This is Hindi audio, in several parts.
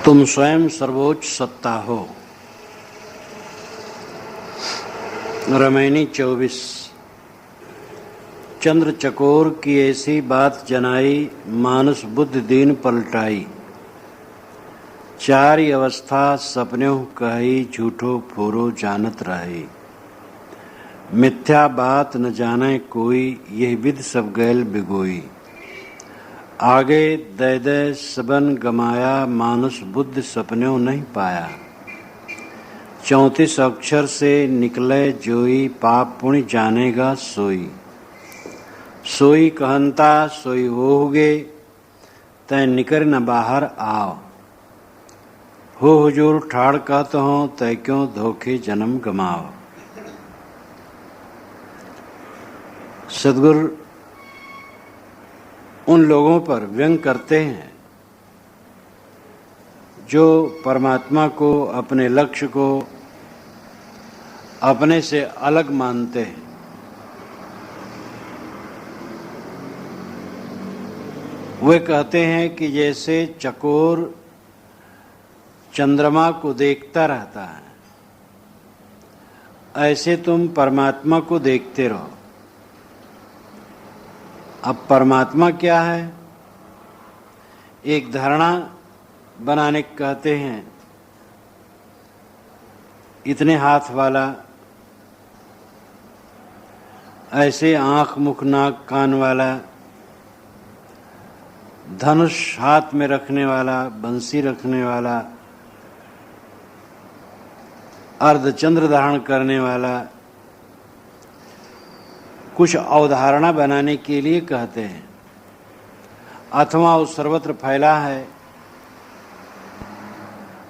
तुम स्वयं सर्वोच्च सत्ता हो। रामायणी 24। चंद्र चकोर की ऐसी बात जनाई, मानस बुद्धि दीन पलटाई। चार अवस्था सपन्यों कही, झूठो फोरो जानत रही। मिथ्या बात न जाने कोई, यह विद सब गैल बिगोई। आगे दय दय सबन गमाया, मानुष बुद्धि सपन्यों नहीं पाया। 34 अक्षर से निकले जोई, पाप पुण्य जानेगा सोई। सोई कहंता सोई होगे, तय निकर न बाहर आओ। हो हुजूर ठाड़ कहत हो, तय क्यों धोखे जन्म गमाओ। सद्गुरु उन लोगों पर व्यंग करते हैं जो परमात्मा को, अपने लक्ष्य को अपने से अलग मानते हैं। वे कहते हैं कि जैसे चकोर चंद्रमा को देखता रहता है, ऐसे तुम परमात्मा को देखते रहो। अब परमात्मा क्या है? एक धारणा बनाने कहते हैं, इतने हाथ वाला, ऐसे आंख मुख नाक कान वाला, धनुष हाथ में रखने वाला, बंसी रखने वाला, अर्धचंद्र धारण करने वाला, कुछ अवधारणा बनाने के लिए कहते हैं। अथवा वो सर्वत्र फैला है,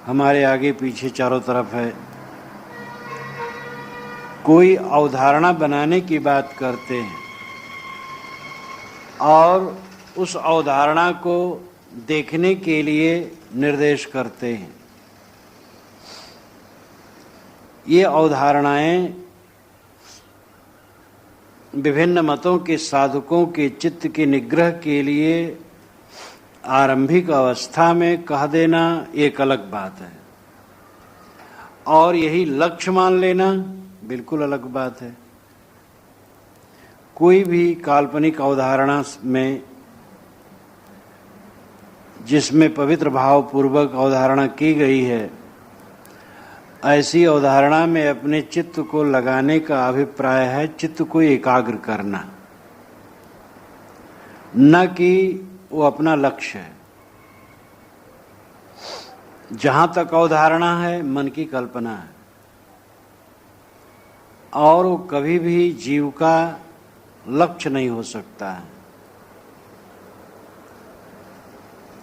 हमारे आगे पीछे चारों तरफ है। कोई अवधारणा बनाने की बात करते हैं और उस अवधारणा को देखने के लिए निर्देश करते हैं। ये अवधारणाएं विभिन्न मतों के साधकों के चित्त के निग्रह के लिए आरंभिक अवस्था में कह देना एक अलग बात है, और यही लक्ष्य मान लेना बिल्कुल अलग बात है। कोई भी काल्पनिक अवधारणा में जिसमें पवित्र भाव पूर्वक अवधारणा की गई है, ऐसी अवधारणा में अपने चित्त को लगाने का अभिप्राय है चित्त को एकाग्र करना, न कि वो अपना लक्ष्य है। जहां तक अवधारणा है, मन की कल्पना है, और वो कभी भी जीव का लक्ष्य नहीं हो सकता है।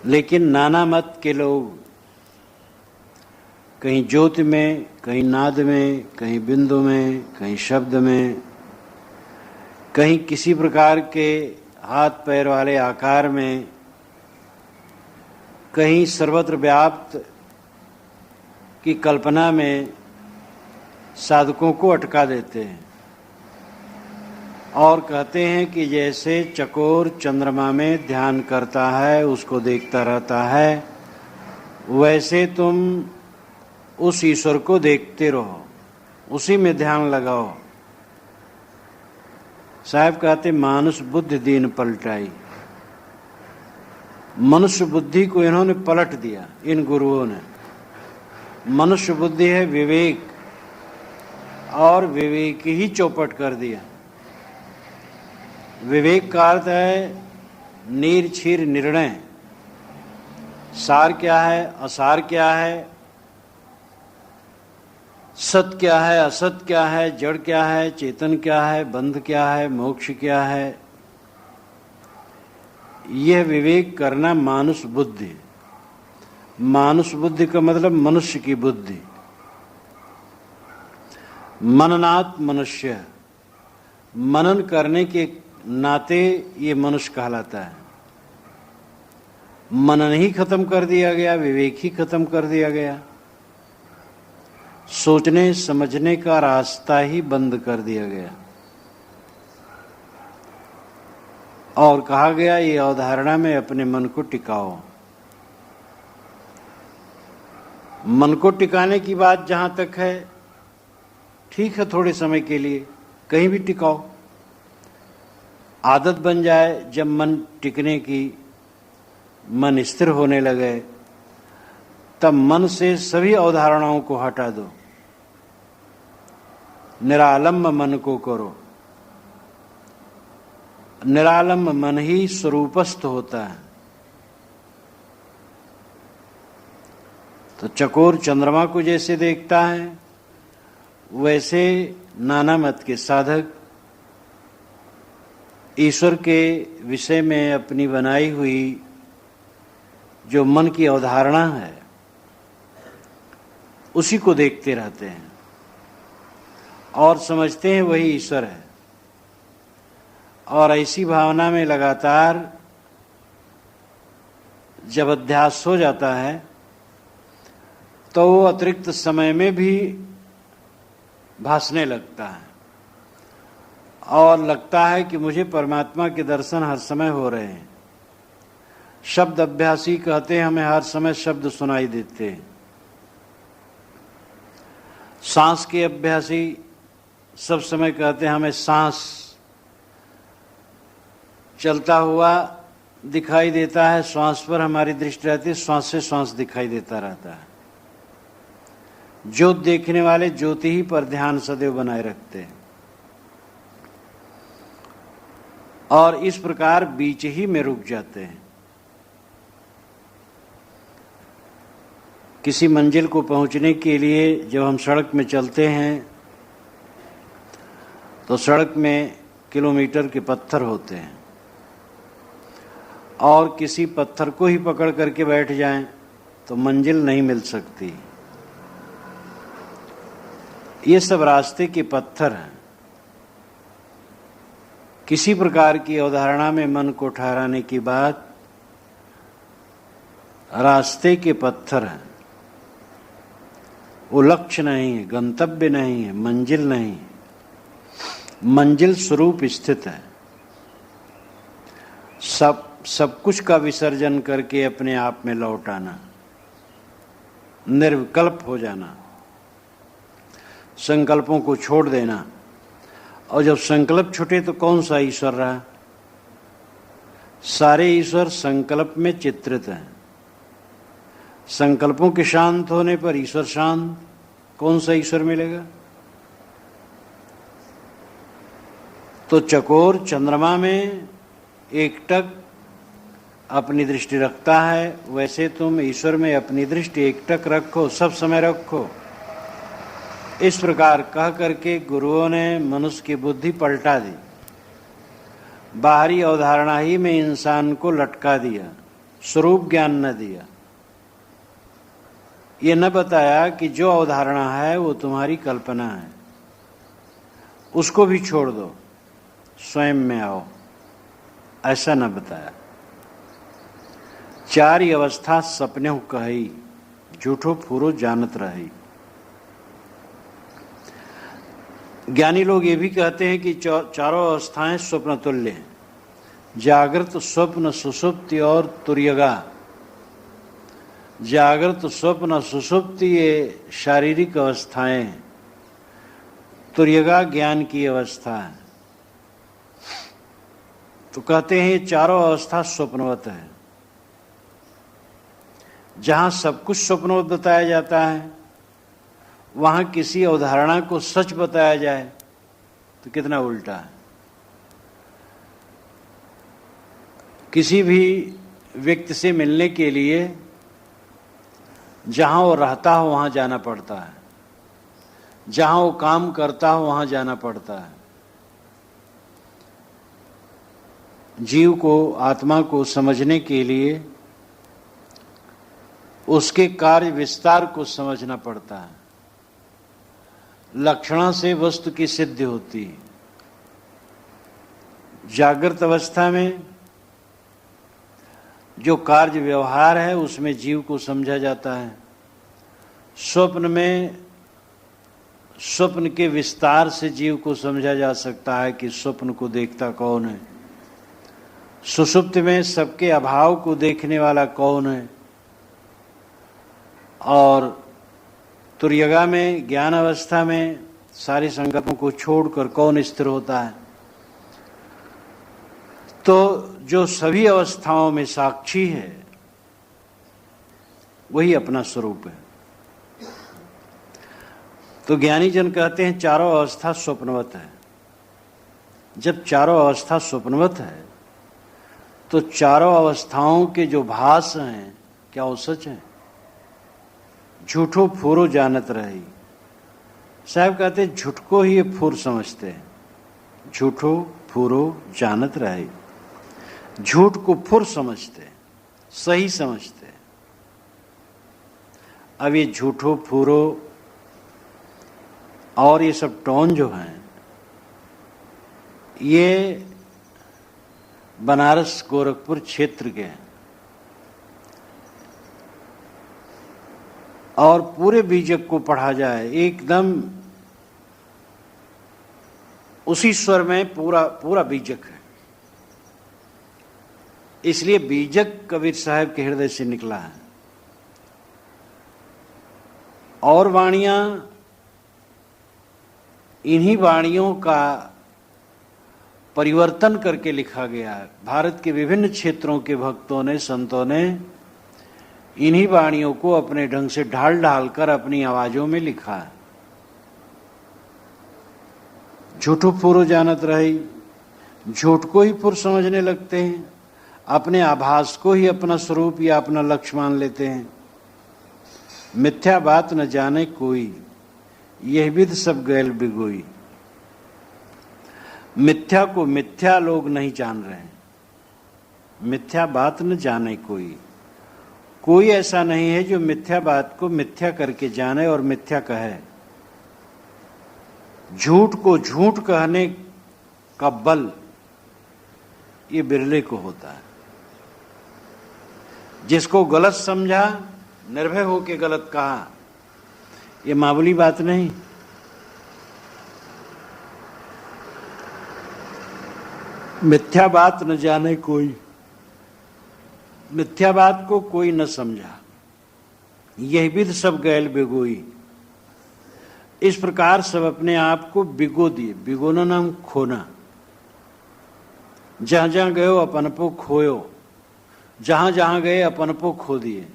लेकिन नाना मत के लोग कहीं ज्योति में, कहीं नाद में, कहीं बिंदु में, कहीं शब्द में, कहीं किसी प्रकार के हाथ पैर वाले आकार में, कहीं सर्वत्र व्याप्त की कल्पना में साधकों को अटका देते हैं और कहते हैं कि जैसे चकोर चंद्रमा में ध्यान करता है, उसको देखता रहता है, वैसे तुम उस ईश्वर को देखते रहो, उसी में ध्यान लगाओ। साहब कहते मानुष बुद्धि दीन पलटाई। मनुष्य बुद्धि को इन्होंने पलट दिया, इन गुरुओं ने। मनुष्य बुद्धि है विवेक, और विवेक ही चौपट कर दिया। विवेक का अर्थ है निर्छीर निर्णय। सार क्या है, असार क्या है, सत क्या है, असत क्या है, जड़ क्या है, चेतन क्या है, बंध क्या है, मोक्ष क्या है, यह विवेक करना मानुष बुद्धि। मानुष बुद्धि का मतलब मनुष्य की बुद्धि। मननात् मनुष्य, मनन करने के नाते ये मनुष्य कहलाता है। मनन ही खत्म कर दिया गया, विवेक ही खत्म कर दिया गया, सोचने समझने का रास्ता ही बंद कर दिया गया, और कहा गया ये अवधारणा में अपने मन को टिकाओ। मन को टिकाने की बात जहां तक है, ठीक है, थोड़े समय के लिए कहीं भी टिकाओ। आदत बन जाए जब मन टिकने की, मन स्थिर होने लगे, तब मन से सभी अवधारणाओं को हटा दो, निरालंब मन को करो। निरालंब मन ही स्वरूपस्थ होता है। तो चकोर चंद्रमा को जैसे देखता है, वैसे नाना मत के साधक ईश्वर के विषय में अपनी बनाई हुई जो मन की अवधारणा है, उसी को देखते रहते हैं और समझते हैं वही ईश्वर है। और ऐसी भावना में लगातार जब अध्यास हो जाता है, तो वो अतिरिक्त समय में भी भासने लगता है और लगता है कि मुझे परमात्मा के दर्शन हर समय हो रहे हैं। शब्द अभ्यासी कहते हैं हमें हर समय शब्द सुनाई देते हैं। सांस के अभ्यासी सब समय कहते हैं हमें सांस चलता हुआ दिखाई देता है, श्वास पर हमारी दृष्टि रहती है, श्वास से श्वास दिखाई देता रहता है। ज्योत देखने वाले ज्योति ही पर ध्यान सदैव बनाए रखते हैं और इस प्रकार बीच ही में रुक जाते हैं। किसी मंजिल को पहुंचने के लिए जब हम सड़क में चलते हैं तो सड़क में किलोमीटर के पत्थर होते हैं और किसी पत्थर को ही पकड़ करके बैठ जाएं तो मंजिल नहीं मिल सकती। ये सब रास्ते के पत्थर हैं। किसी प्रकार की अवधारणा में मन को ठहराने की बात रास्ते के पत्थर हैं। वो लक्ष्य नहीं है, गंतव्य नहीं है, मंजिल नहीं है। मंजिल स्वरूप स्थित है। सब कुछ का विसर्जन करके अपने आप में लौट आना, निर्विकल्प हो जाना, संकल्पों को छोड़ देना। और जब संकल्प छूटे तो कौन सा ईश्वर रहा? सारे ईश्वर संकल्प में चित्रित हैं। संकल्पों के शांत होने पर ईश्वर शांत, कौन सा ईश्वर मिलेगा? तो चकोर चंद्रमा में एकटक अपनी दृष्टि रखता है, वैसे तुम ईश्वर में अपनी दृष्टि एकटक रखो, सब समय रखो। इस प्रकार कह करके गुरुओं ने मनुष्य की बुद्धि पलटा दी। बाहरी अवधारणा ही में इंसान को लटका दिया, स्वरूप ज्ञान न दिया। ये न बताया कि जो अवधारणा है वो तुम्हारी कल्पना है, उसको भी छोड़ दो, स्वयं में आओ, ऐसा न बताया। चारि अवस्था सपने कही, झूठो फूरो जानत रही। ज्ञानी लोग ये भी कहते हैं कि चारों अवस्थाएं स्वप्न तुल्य हैं। जागृत, स्वप्न, सुषुप्ति और तुर्यगा। जागृत, स्वप्न, सुषुप्ति ये शारीरिक अवस्थाएं हैं, तुर्यगा ज्ञान की अवस्था है। तो कहते हैं ये चारों अवस्था स्वप्नवत है। जहां सब कुछ स्वप्नवत बताया जाता है, वहां किसी अवधारणा को सच बताया जाए तो कितना उल्टा है। किसी भी व्यक्ति से मिलने के लिए जहां वो रहता हो वहां जाना पड़ता है, जहां वो काम करता हो वहां जाना पड़ता है। जीव को, आत्मा को समझने के लिए उसके कार्य विस्तार को समझना पड़ता है। लक्षणा से वस्तु की सिद्धि होती है। जागृत अवस्था में जो कार्य व्यवहार है उसमें जीव को समझा जाता है। स्वप्न में स्वप्न के विस्तार से जीव को समझा जा सकता है कि स्वप्न को देखता कौन है। सुषुप्ति में सबके अभाव को देखने वाला कौन है। और तुर्यगा में ज्ञान अवस्था में सारे संकल्पों को छोड़कर कौन स्थिर होता है? तो जो सभी अवस्थाओं में साक्षी है वही अपना स्वरूप है। तो ज्ञानी जन कहते हैं चारों अवस्था स्वप्नवत है। जब चारों अवस्था स्वप्नवत है तो चारों अवस्थाओं के जो भास हैं क्या वो सच हैं? झूठो फूरो जानत रही। साहब कहते हैं झूठ को ही ये फूर समझते हैं। झूठो फूरो जानत रही, झूठ को फुर समझते हैं, सही समझते हैं। अब ये झूठो फूरो और ये सब टोन जो हैं ये बनारस गोरखपुर क्षेत्र के हैं और पूरे बीजक को पढ़ा जाए एकदम उसी स्वर में पूरा बीजक है। इसलिए बीजक कबीर साहब के हृदय से निकला है। और वाणियां इन्हीं वाणियों का परिवर्तन करके लिखा गया है। भारत के विभिन्न क्षेत्रों के भक्तों ने, संतों ने इन्हीं वाणियों को अपने ढंग से ढाल ढाल कर अपनी आवाजों में लिखा है। झूठो फूरो जानत रही, झूठ को ही फुर समझने लगते हैं, अपने आभास को ही अपना स्वरूप या अपना लक्ष्य मान लेते हैं। मिथ्या बात न जाने कोई, यह विद सब गैल बिगोई। मिथ्या को मिथ्या लोग नहीं जान रहे हैं। मिथ्या बात न जाने कोई, कोई ऐसा नहीं है जो मिथ्या बात को मिथ्या करके जाने और मिथ्या कहे। झूठ को झूठ कहने का बल ये बिरले को होता है। जिसको गलत समझा, निर्भय होके गलत कहा, ये मामूली बात नहीं। मिथ्या बात न जाने कोई, मिथ्या बात को कोई न समझा, यह विद सब गैल बिगोई। इस प्रकार सब अपने आप को बिगो दिए। बिगोना नाम खोना। जहां जहां गए अपनपो खोयो, जहां जहां गए अपनपो खो दिए।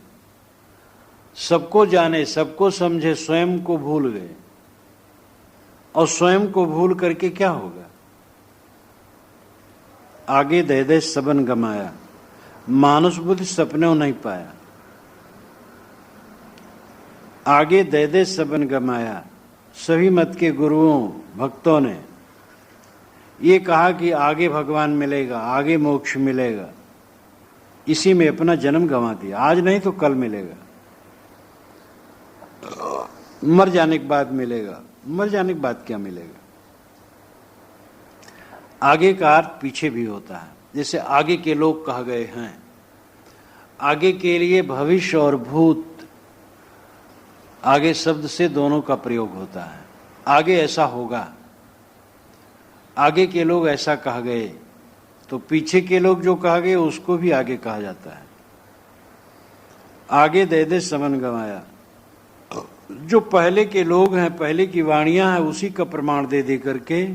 सबको जाने, सबको समझे, स्वयं को भूल गए। और स्वयं को भूल करके क्या होगा? आगे दे दे सबन गमाया, मानुष बुद्धि सपने नहीं पाया। आगे दे दे सबन गमाया। सभी मत के गुरुओं, भक्तों ने ये कहा कि आगे भगवान मिलेगा, आगे मोक्ष मिलेगा। इसी में अपना जन्म गंवा दिया। आज नहीं तो कल मिलेगा, मर जाने के बाद मिलेगा। मर जाने के बाद क्या मिलेगा? आगे का अर्थ पीछे भी होता है। जैसे आगे के लोग कह गए हैं, आगे के लिए भविष्य और भूत, आगे शब्द से दोनों का प्रयोग होता है। आगे ऐसा होगा, आगे के लोग ऐसा कह गए, तो पीछे के लोग जो कहा गए उसको भी आगे कहा जाता है। आगे दे दे समन गंवाया। जो पहले के लोग हैं, पहले की वाणियां हैं, उसी का प्रमाण दे दे करके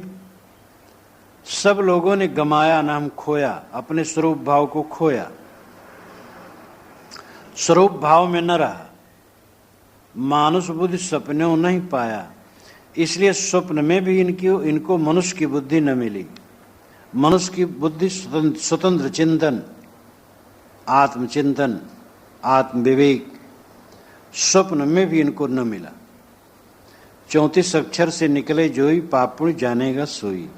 सब लोगों ने गमाया नाम खोया, अपने स्वरूप भाव को खोया। स्वरूप भाव में न रहा, मानुष बुद्धि सपनों नहीं पाया। इसलिए स्वप्न में भी इनको मनुष्य की बुद्धि न मिली। मनुष्य की बुद्धि स्वतंत्र चिंतन, आत्मचिंतन, आत्म विवेक, स्वप्न में भी इनको न मिला। 34 अक्षर से निकले जोई, पाप पुण्य जानेगा सोई।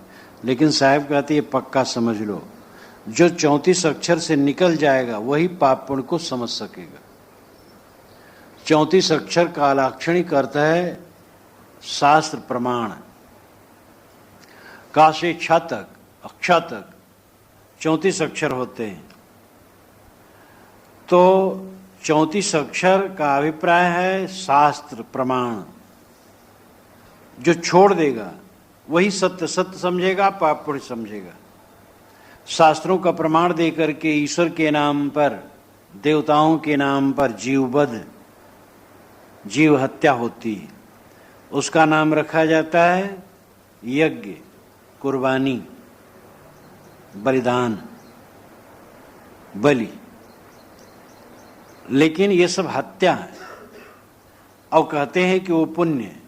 लेकिन साहब कहते ये पक्का समझ लो, जो 34 अक्षर से निकल जाएगा वही पाप पुण्य को समझ सकेगा। 34 अक्षर का लाक्षणिक अर्थ है शास्त्र प्रमाण। का से छ तक, अक्षा तक 34 अक्षर होते हैं। तो 34 अक्षर का अभिप्राय है शास्त्र प्रमाण। जो छोड़ देगा वही सत्य सत्य समझेगा, पाप पुण्य समझेगा। शास्त्रों का प्रमाण दे करके ईश्वर के नाम पर, देवताओं के नाम पर जीवबद्ध जीव हत्या होती है, उसका नाम रखा जाता है यज्ञ, कुर्बानी, बलिदान, बलि। लेकिन ये सब हत्या है और कहते हैं कि वो पुण्य है।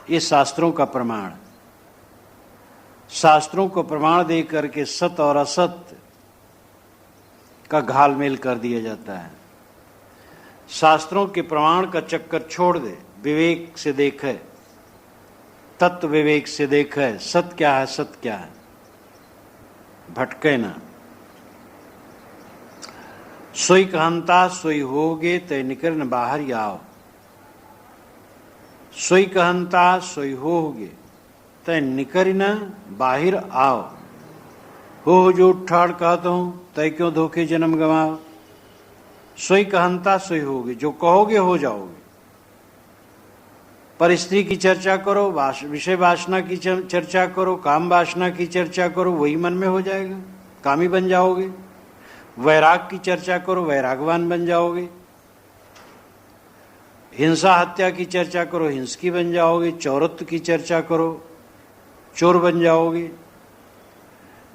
ये शास्त्रों का प्रमाण, शास्त्रों को प्रमाण दे करके सत और असत का घालमेल कर दिया जाता है। शास्त्रों के प्रमाण का चक्कर छोड़ दे, विवेक से देखे, तत्व विवेक से देखे, सत क्या है, सत क्या है, भटके ना। सोई कहंता सोई होगे ते निकर न बाहर आओ। सोई कहंता सोई होगे ते निकर न बाहर आओ। हो जो ठाड़ कहता हूं तय क्यों धोखे जन्म गवाओ। सोई कहंता सोई होगे, जो कहोगे हो जाओगे। पर स्त्री की चर्चा करो, विषय वासना की चर्चा करो, काम वासना की चर्चा करो, वही मन में हो जाएगा, कामी बन जाओगे। वैराग की चर्चा करो, वैरागवान बन जाओगे। हिंसा हत्या की चर्चा करो, हिंसकी बन जाओगे। चौरत्व की चर्चा करो, चोर बन जाओगे।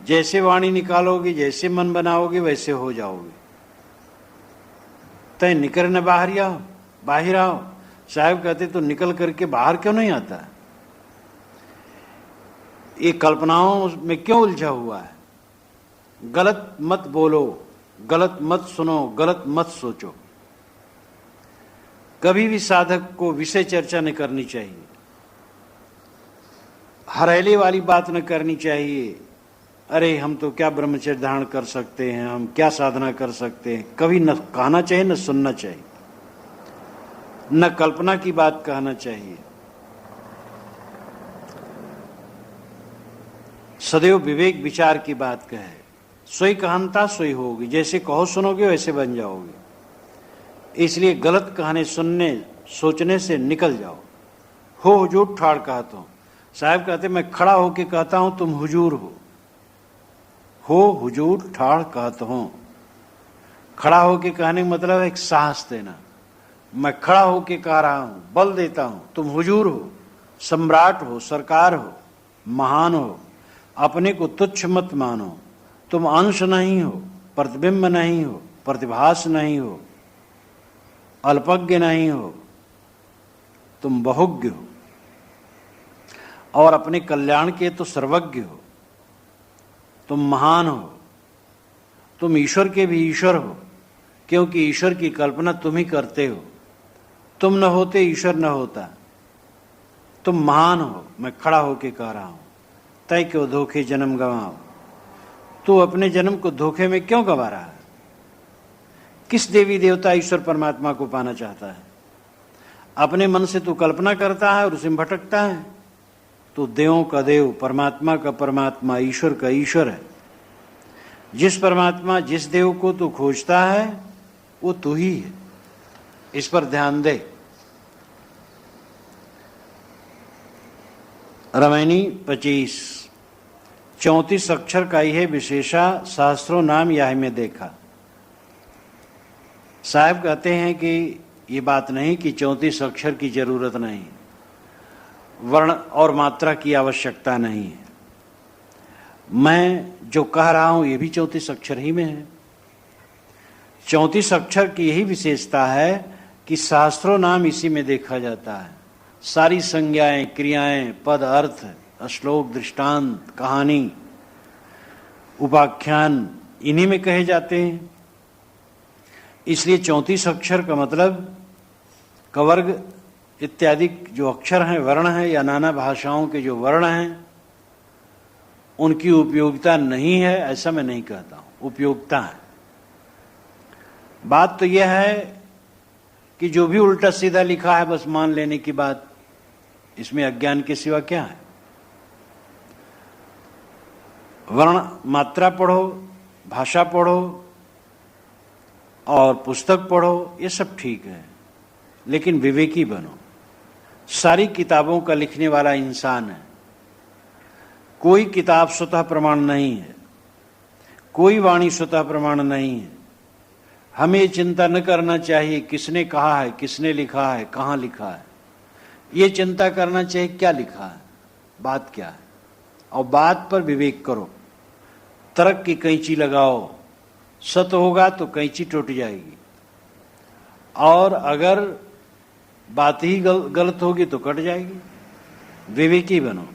जैसे वाणी निकालोगे, जैसे मन बनाओगे, वैसे हो जाओगे। तय निकर न बाहर आओ, बाहर आओ। साहब कहते तो निकल करके बाहर क्यों नहीं आता? ये कल्पनाओं में क्यों उलझा हुआ है? गलत मत बोलो, गलत मत सुनो, गलत मत सोचो। कभी भी साधक को विषय चर्चा नहीं करनी चाहिए, हरेले वाली बात न करनी चाहिए। अरे हम तो क्या ब्रह्मचर्य धारण कर सकते हैं, हम क्या साधना कर सकते हैं, कभी न कहना चाहिए, न सुनना चाहिए, न कल्पना की बात कहना चाहिए। सदैव विवेक विचार की बात कहे। सोई कहनता सोई होगी, जैसे कहो सुनोगे वैसे बन जाओगे। इसलिए गलत कहने, सुनने, सोचने से निकल जाओ। हो हुजूर ठाड़ कहता हूं। साहब कहते मैं खड़ा होके कहता हूं तुम हुजूर हो हुजूर ठाड़ कहता हूं। खड़ा होके कहने का मतलब है एक साहस देना। मैं खड़ा होके कह रहा हूं, बल देता हूं, तुम हुजूर हो, सम्राट हो, सरकार हो, महान हो। अपने को तुच्छ मत मानो। तुम अंश नहीं हो, प्रतिबिंब नहीं हो, प्रतिभास नहीं हो, अल्पज्ञ नहीं हो, तुम बहुज्ञ हो और अपने कल्याण के तो सर्वज्ञ हो। तुम महान हो, तुम ईश्वर के भी ईश्वर हो, क्योंकि ईश्वर की कल्पना तुम ही करते हो। तुम न होते ईश्वर न होता। तुम महान हो, मैं खड़ा होके कह रहा हूं। तय क्यों धोखे जन्म गंवाओ। तू अपने जन्म को धोखे में क्यों गंवा रहा है? किस देवी देवता ईश्वर परमात्मा को पाना चाहता है? अपने मन से तू कल्पना करता है और उसे भटकता है। तो देवों का देव, परमात्मा का परमात्मा, ईश्वर का ईश्वर है। जिस परमात्मा, जिस देव को तू खोजता है वो तू ही है। इस पर ध्यान दे। रामायणी 25 34 अक्षर का यह विशेषा, सहस्रों नाम यह में देखा। साहब कहते हैं कि ये बात नहीं कि 34 अक्षर की जरूरत नहीं, वर्ण और मात्रा की आवश्यकता नहीं है। मैं जो कह रहा हूं ये भी 34 अक्षर ही में है। 34 अक्षर की यही विशेषता है कि सहस्रों नाम इसी में देखा जाता है। सारी संज्ञाएं, क्रियाएं, पद, अर्थ, श्लोक, दृष्टांत, कहानी, उपाख्यान इन्हीं में कहे जाते हैं। इसलिए 34 अक्षर का मतलब कवर्ग इत्यादि जो अक्षर हैं, वर्ण हैं, या नाना भाषाओं के जो वर्ण हैं उनकी उपयोगिता नहीं है, ऐसा मैं नहीं कहता हूं। उपयोगिता है। बात तो यह है कि जो भी उल्टा सीधा लिखा है बस मान लेने की बात, इसमें अज्ञान के सिवा क्या है? वर्ण मात्रा पढ़ो, भाषा पढ़ो और पुस्तक पढ़ो, ये सब ठीक है, लेकिन विवेकी बनो। सारी किताबों का लिखने वाला इंसान है। कोई किताब स्वतः प्रमाण नहीं है, कोई वाणी स्वतः प्रमाण नहीं है। हमें ये चिंता न करना चाहिए किसने कहा है, किसने लिखा है, कहाँ लिखा है। ये चिंता करना चाहिए क्या लिखा है, बात क्या है, और बात पर विवेक करो। तर्क की कैंची लगाओ, सत्य होगा तो कैंची टूट जाएगी, और अगर बात ही गलत होगी तो कट जाएगी। विवेकी बनो।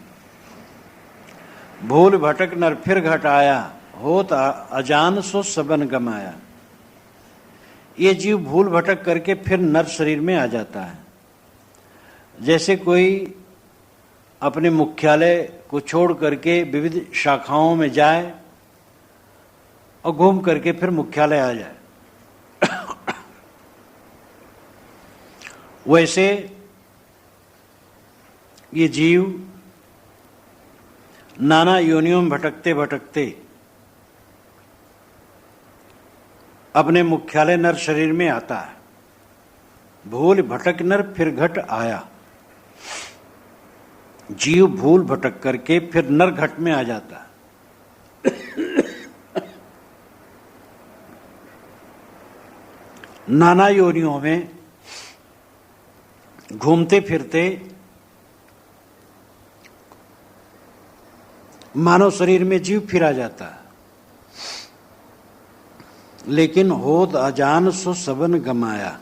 भूल भटक नर फिर घट आया, होत अजान सो सबन गमाया। ये जीव भूल भटक करके फिर नर शरीर में आ जाता है। जैसे कोई अपने मुख्यालय को छोड़ करके विविध शाखाओं में जाए और घूम करके फिर मुख्यालय आ जाए, वैसे ये जीव नाना योनियों में भटकते भटकते अपने मुख्यालय नर शरीर में आता है। भूल भटक नर फिर घट आया। जीव भूल भटक करके फिर नर घट में आ जाता है। नाना योनियों में घूमते फिरते मानव शरीर में जीव फिर आ जाता है। लेकिन होत अजान सो सबन गमाया।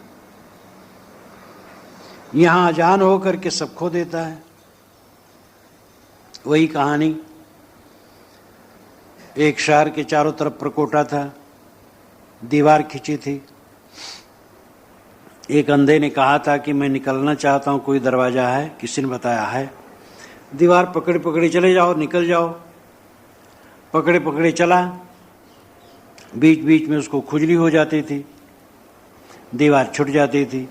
यहां अजान होकर के सब खो देता है। वही कहानी, एक शहर के चारों तरफ प्रकोटा था, दीवार खींची थी। एक अंधे ने कहा था कि मैं निकलना चाहता हूं, कोई दरवाजा है? किसी ने बताया है। दीवार पकड़े पकड़े चले जाओ, निकल जाओ। पकड़े पकड़े चला, बीच बीच में उसको खुजली हो जाती थी, दीवार छूट जाती थी।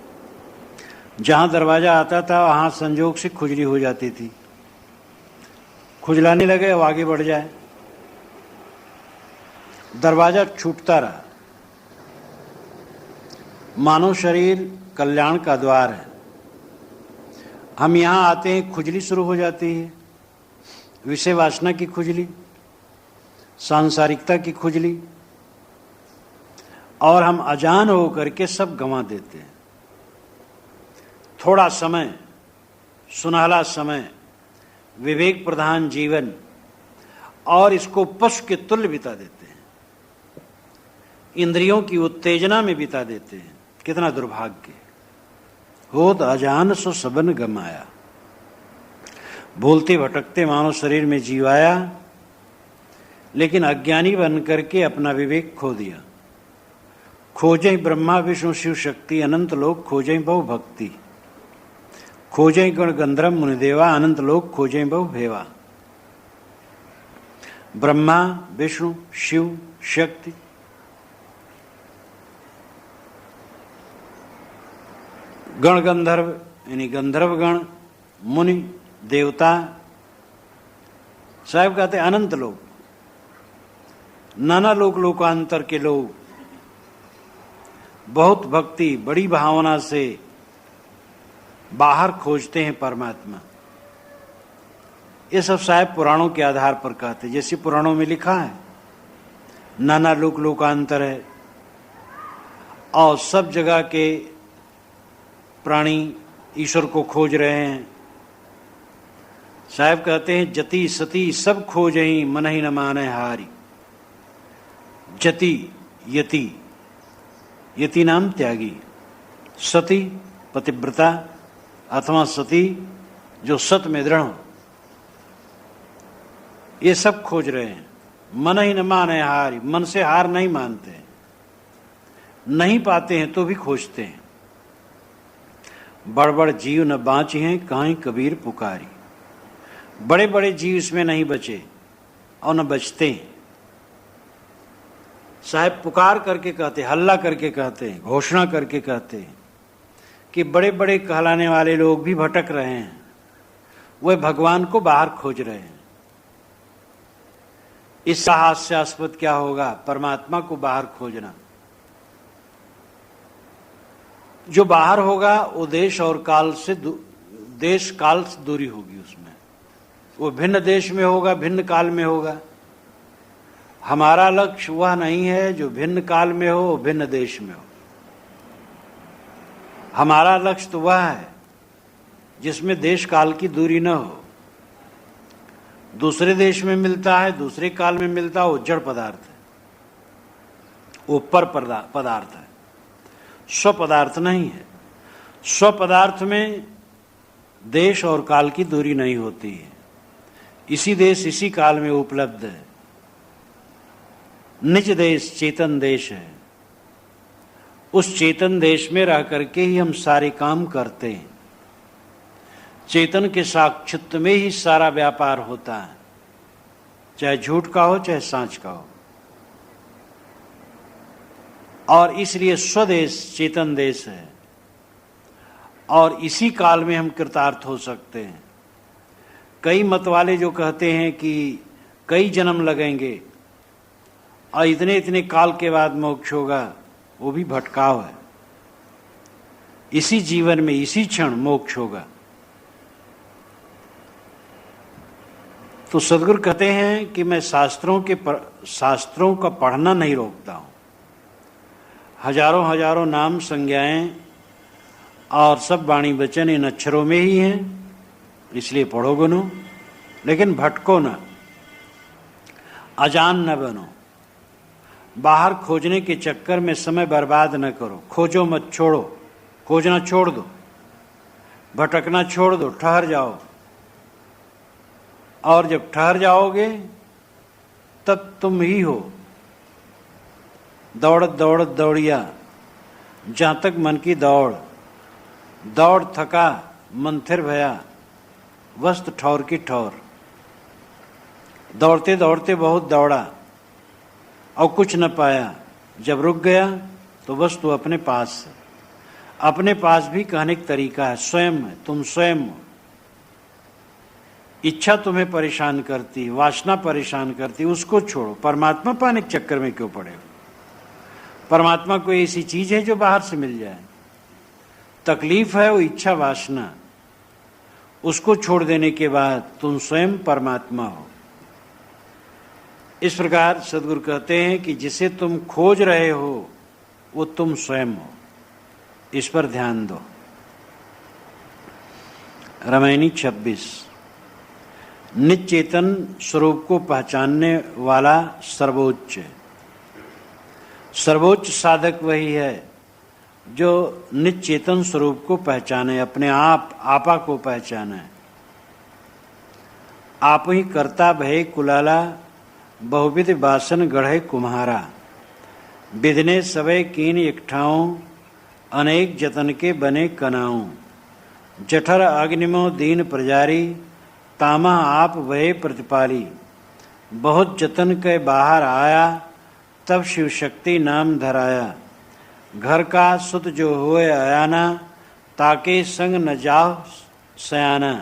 जहां दरवाजा आता था वहां संजोग से खुजली हो जाती थी। खुजलाने लगे, अब आगे बढ़ जाए, दरवाजा छूटता रहा। मानव शरीर कल्याण का द्वार है। हम यहां आते हैं, खुजली शुरू हो जाती है, विषय वासना की खुजली, सांसारिकता की खुजली, और हम अजान होकर के सब गंवा देते हैं। थोड़ा समय, सुनहला समय, विवेक प्रधान जीवन, और इसको पशु के तुल्य बिता देते हैं, इंद्रियों की उत्तेजना में बिता देते हैं। कितना दुर्भाग्य। होत अजान सो सबन गमाया। भूलते भटकते मानव शरीर में जीव आया, लेकिन अज्ञानी बन करके अपना विवेक खो दिया। खोजें ब्रह्मा विष्णु शिव शक्ति, अनंत लोक खोजें बहु भक्ति। खोजें गण गंधर्व मुनि देवा, अनंत लोक खोजें बहु भेवा। ब्रह्मा विष्णु शिव शक्ति, गण गंधर्व यानी गंधर्व गण, मुनि देवता, साहब कहते अनंत लोग, नाना लोक लोकांतर के लोग बहुत भक्ति बड़ी भावना से बाहर खोजते हैं परमात्मा। ये सब साहब पुराणों के आधार पर कहते, जैसे पुराणों में लिखा है नाना लोक लोकांतर है, और सब जगह के प्राणी ईश्वर को खोज रहे हैं। साहब कहते हैं जति सती सब खोजहीं, मन ही न माने हारी। जति यति, यति नाम त्यागी, सती पतिव्रता अथवा सती जो सत में दृढ़, ये सब खोज रहे हैं। मन ही न माने हारी, मन से हार नहीं मानते, नहीं पाते हैं तो भी खोजते हैं। बड़ बड़ जीव न बाँची हैं, काहीं कबीर पुकारी। बड़े बड़े जीव इसमें नहीं बचे और न बचते हैं। साहब पुकार करके कहते, हल्ला करके कहते हैं, घोषणा करके कहते हैं कि बड़े बड़े कहलाने वाले लोग भी भटक रहे हैं, वे भगवान को बाहर खोज रहे हैं। इसका हास्यास्पद क्या होगा? परमात्मा को बाहर खोजना। जो बाहर होगा वो देश और काल से, देश काल से दूरी होगी उसमें। वो भिन्न देश में होगा, भिन्न काल में होगा, हमारा लक्ष्य वह नहीं है जो भिन्न काल में हो, भिन्न देश में हो। हमारा लक्ष्य तो वह है जिसमें देश काल की दूरी न हो। दूसरे देश में मिलता है, दूसरे काल में मिलता है, वो जड़ पदार्थ है, वो पर पदार्थ है, स्व पदार्थ नहीं है। स्व पदार्थ में देश और काल की दूरी नहीं होती है। इसी देश इसी काल में उपलब्ध है। निज देश चेतन देश है। उस चेतन देश में रह करके ही हम सारे काम करते हैं। चेतन के साक्षित्व में ही सारा व्यापार होता है, चाहे झूठ का हो चाहे सांच का हो। और इसलिए स्वदेश चेतन देश है और इसी काल में हम कृतार्थ हो सकते हैं। कई मत वाले जो कहते हैं कि कई जन्म लगेंगे और इतने इतने काल के बाद मोक्ष होगा, वो भी भटकाव है। इसी जीवन में इसी क्षण मोक्ष होगा। तो सदगुरु कहते हैं कि मैं शास्त्रों का पढ़ना नहीं रोकता हूं। हजारों हजारों नाम संज्ञाएं और सब वाणी वचन इन अक्षरों में ही हैं, इसलिए पढ़ो गुनो, लेकिन भटको ना, अजान न बनो। बाहर खोजने के चक्कर में समय बर्बाद न करो। खोजो मत, छोड़ो, खोजना छोड़ दो, भटकना छोड़ दो, ठहर जाओ। और जब ठहर जाओगे तब तुम ही हो। दौड़त दौड़त दौड़िया जहां तक मन की दौड़, दौड़ थका मन थिर भया, वस्त ठौर की ठौर। दौड़ते दौड़ते बहुत दौड़ा और कुछ न पाया, जब रुक गया तो वस्तु अपने पास है। अपने पास भी कहने का तरीका है, स्वयं है, तुम स्वयं हो। इच्छा तुम्हें परेशान करती, वासना परेशान करती, उसको छोड़ो। परमात्मा पाने के चक्कर में क्यों पड़े हो? परमात्मा कोई ऐसी चीज है जो बाहर से मिल जाए? तकलीफ है वो इच्छा वासना, उसको छोड़ देने के बाद तुम स्वयं परमात्मा हो। इस प्रकार सदगुरु कहते हैं कि जिसे तुम खोज रहे हो वो तुम स्वयं हो। इस पर ध्यान दो। रामायणी 26। निचेतन स्वरूप को पहचानने वाला सर्वोच्च है। सर्वोच्च साधक वही है जो निचेतन स्वरूप को पहचाने, अपने आपा को पहचाने। आप ही करता भय कुलाला, बहुविध बासन गढ़े कुम्हारा। विधने सवै कीन एकठाऊं, अनेक जतन के बने कनाऊं। जठर अग्निमो दीन प्रजारी, तामा आप वह प्रतिपाली। बहुत जतन के बाहर आया, तब शिव शक्ति नाम धराया। घर का सुत जो हुए अयाना, ताके संग न जाओ सयाना।